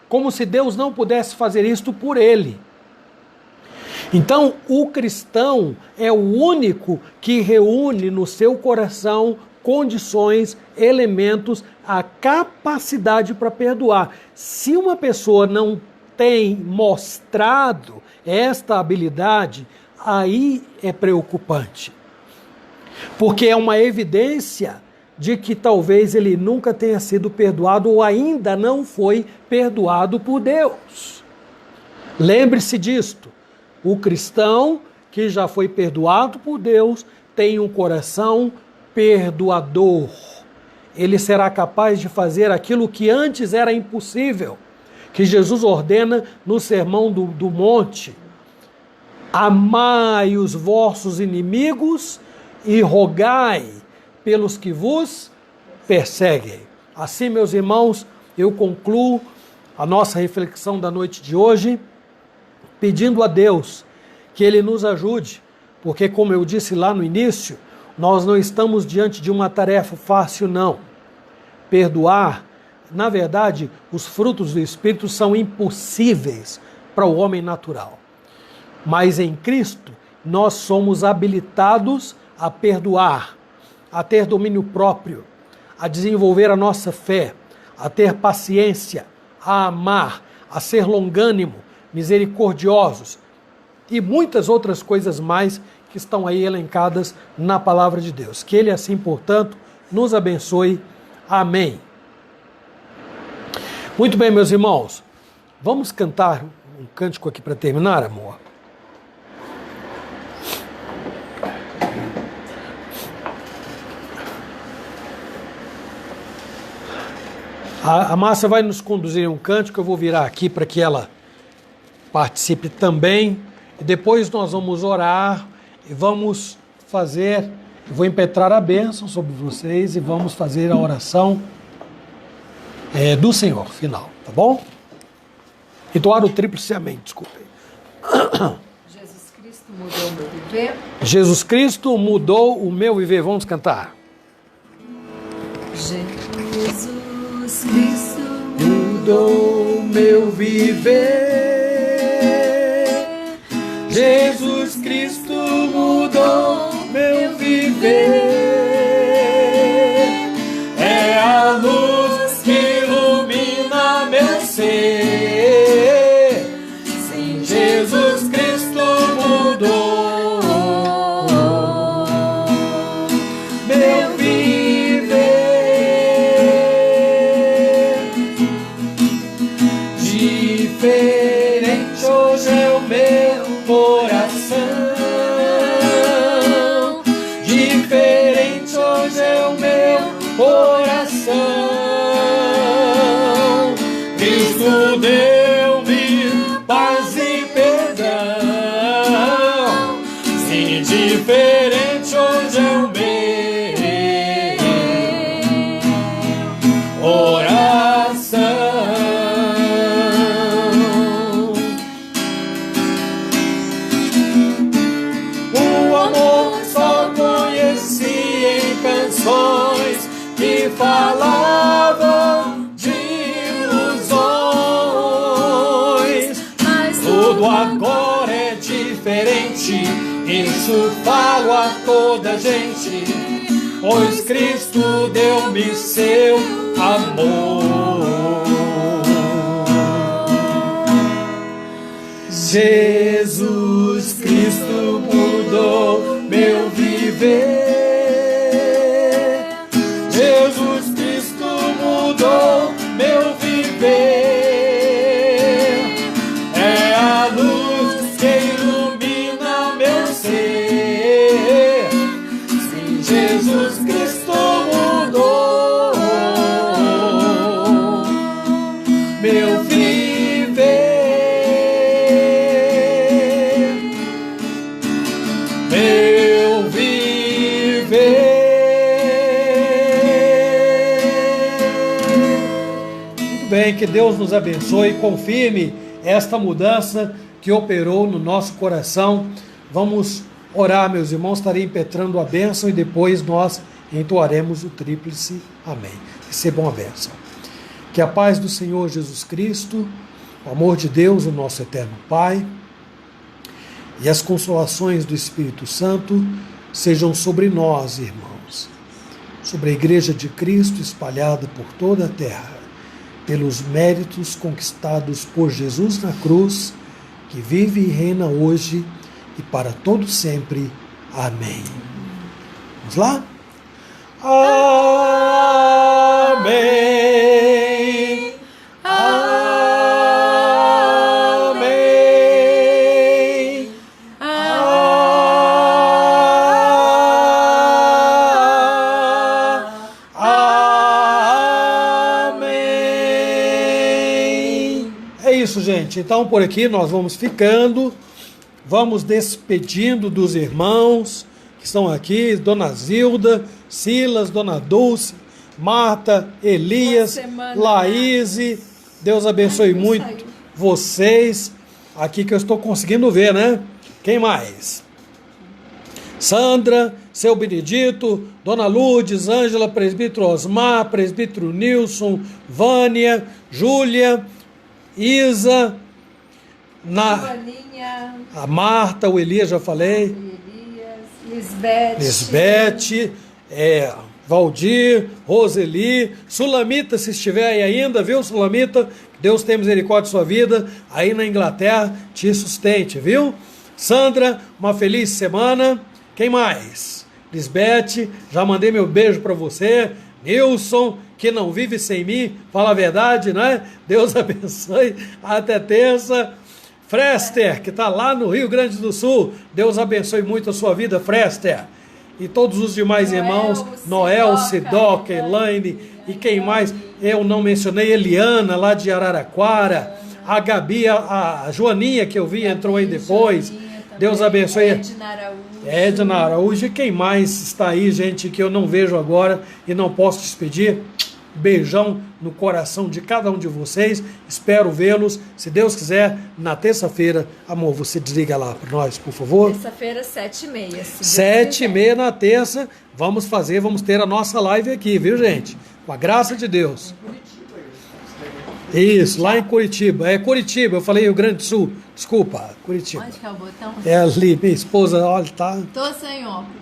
como se Deus não pudesse fazer isto por ele. Então, o cristão é o único que reúne no seu coração condições, elementos, a capacidade para perdoar. Se uma pessoa não tem mostrado esta habilidade, aí é preocupante. Porque é uma evidência de que talvez ele nunca tenha sido perdoado ou ainda não foi perdoado por Deus. Lembre-se disto. O cristão que já foi perdoado por Deus tem um coração perdoador. Ele será capaz de fazer aquilo que antes era impossível, que Jesus ordena no Sermão do Monte. Amai os vossos inimigos e rogai pelos que vos perseguem. Assim, meus irmãos, eu concluo a nossa reflexão da noite de hoje, pedindo a Deus que Ele nos ajude, porque, como eu disse lá no início, nós não estamos diante de uma tarefa fácil, não. Perdoar, na verdade, os frutos do Espírito são impossíveis para o homem natural. Mas em Cristo, nós somos habilitados a perdoar, a ter domínio próprio, a desenvolver a nossa fé, a ter paciência, a amar, a ser longânimo, misericordiosos e muitas outras coisas mais que estão aí elencadas na palavra de Deus. Que Ele assim, portanto, nos abençoe. Amém. Muito bem, meus irmãos, vamos cantar um cântico aqui para terminar, amor? A Márcia vai nos conduzir em um cântico, eu vou virar aqui para que ela participe também, e depois nós vamos orar e vou impetrar a bênção sobre vocês e vamos fazer a oração do Senhor final, tá bom? Entoar o tríplice amém, desculpem. Jesus Cristo mudou o meu viver. Jesus Cristo mudou o meu viver. Vamos cantar. Jesus Cristo Mudou o meu viver. Jesus Cristo mudou meu viver. É a luz que ilumina meu ser. Sim, Jesus Cristo mudou meu viver. Diferente hoje é o meu coração, diferente hoje é o meu coração. Cristo deu-me paz e perdão. Sim, diferente hoje é o meu oração. Que falavam de ilusões, mas tudo agora é diferente. Isso falo a toda gente, pois Cristo deu-me seu amor. Jesus viver. Jesus Cristo mudou meu viver. É a luz que ilumina meu ser. Sim, Jesus Cristo mudou meu viver. Meu viver. Muito bem, que Deus nos abençoe e confirme esta mudança que operou no nosso coração. Vamos orar, meus irmãos, estarei impetrando a bênção e depois nós entoaremos o tríplice amém. Recebam a bênção. Que a paz do Senhor Jesus Cristo, o amor de Deus, o nosso eterno Pai, e as consolações do Espírito Santo sejam sobre nós, irmãos, sobre a Igreja de Cristo espalhada por toda a terra, pelos méritos conquistados por Jesus na cruz, que vive e reina hoje e para todo sempre. Amém. Vamos lá? Amém. Amém. Amém. É isso, gente. Então, por aqui nós vamos ficando. Vamos despedindo dos irmãos que estão aqui, Dona Zilda, Silas, Dona Dulce, Marta, Elias, Laíse. Deus abençoe muito vocês. Aqui que eu estou conseguindo ver, né? Quem mais? Sandra, seu Benedito, Dona Lourdes, Ângela, Presbítero Osmar, Presbítero Nilson, Vânia, Júlia, Isa, a Marta, o Elias, já falei. Lisbeth, Valdir, Roseli, Sulamita, se estiver aí ainda, viu, Sulamita? Deus tenha misericórdia de sua vida, aí na Inglaterra, te sustente, viu? Sandra, uma feliz semana. Quem mais? Lisbeth, já mandei meu beijo para você. Nilson, que não vive sem mim, fala a verdade, né? Deus abençoe, até terça. Frester, que está lá no Rio Grande do Sul, Deus abençoe muito a sua vida, Frester. E todos os demais irmãos, Noel, Sidoca, Elaine, e quem mais? Eu não mencionei, Eliana, lá de Araraquara, a Gabi, a Joaninha, que eu vi, entrou aí depois. Deus abençoe. Edna Araújo. E quem mais está aí, gente, que eu não vejo agora e não posso despedir? Beijão no coração de cada um de vocês. Espero vê-los, se Deus quiser, na terça-feira. Amor, você desliga lá para nós, por favor. Terça-feira, 7h30. 7h30 na terça. Vamos ter a nossa live aqui, viu, gente? Com a graça de Deus. Isso, lá em Curitiba. É Curitiba, eu falei Rio Grande do Sul. Desculpa, Curitiba. Onde que é o botão? É ali, minha esposa, olha, tá. Tô sem óculos.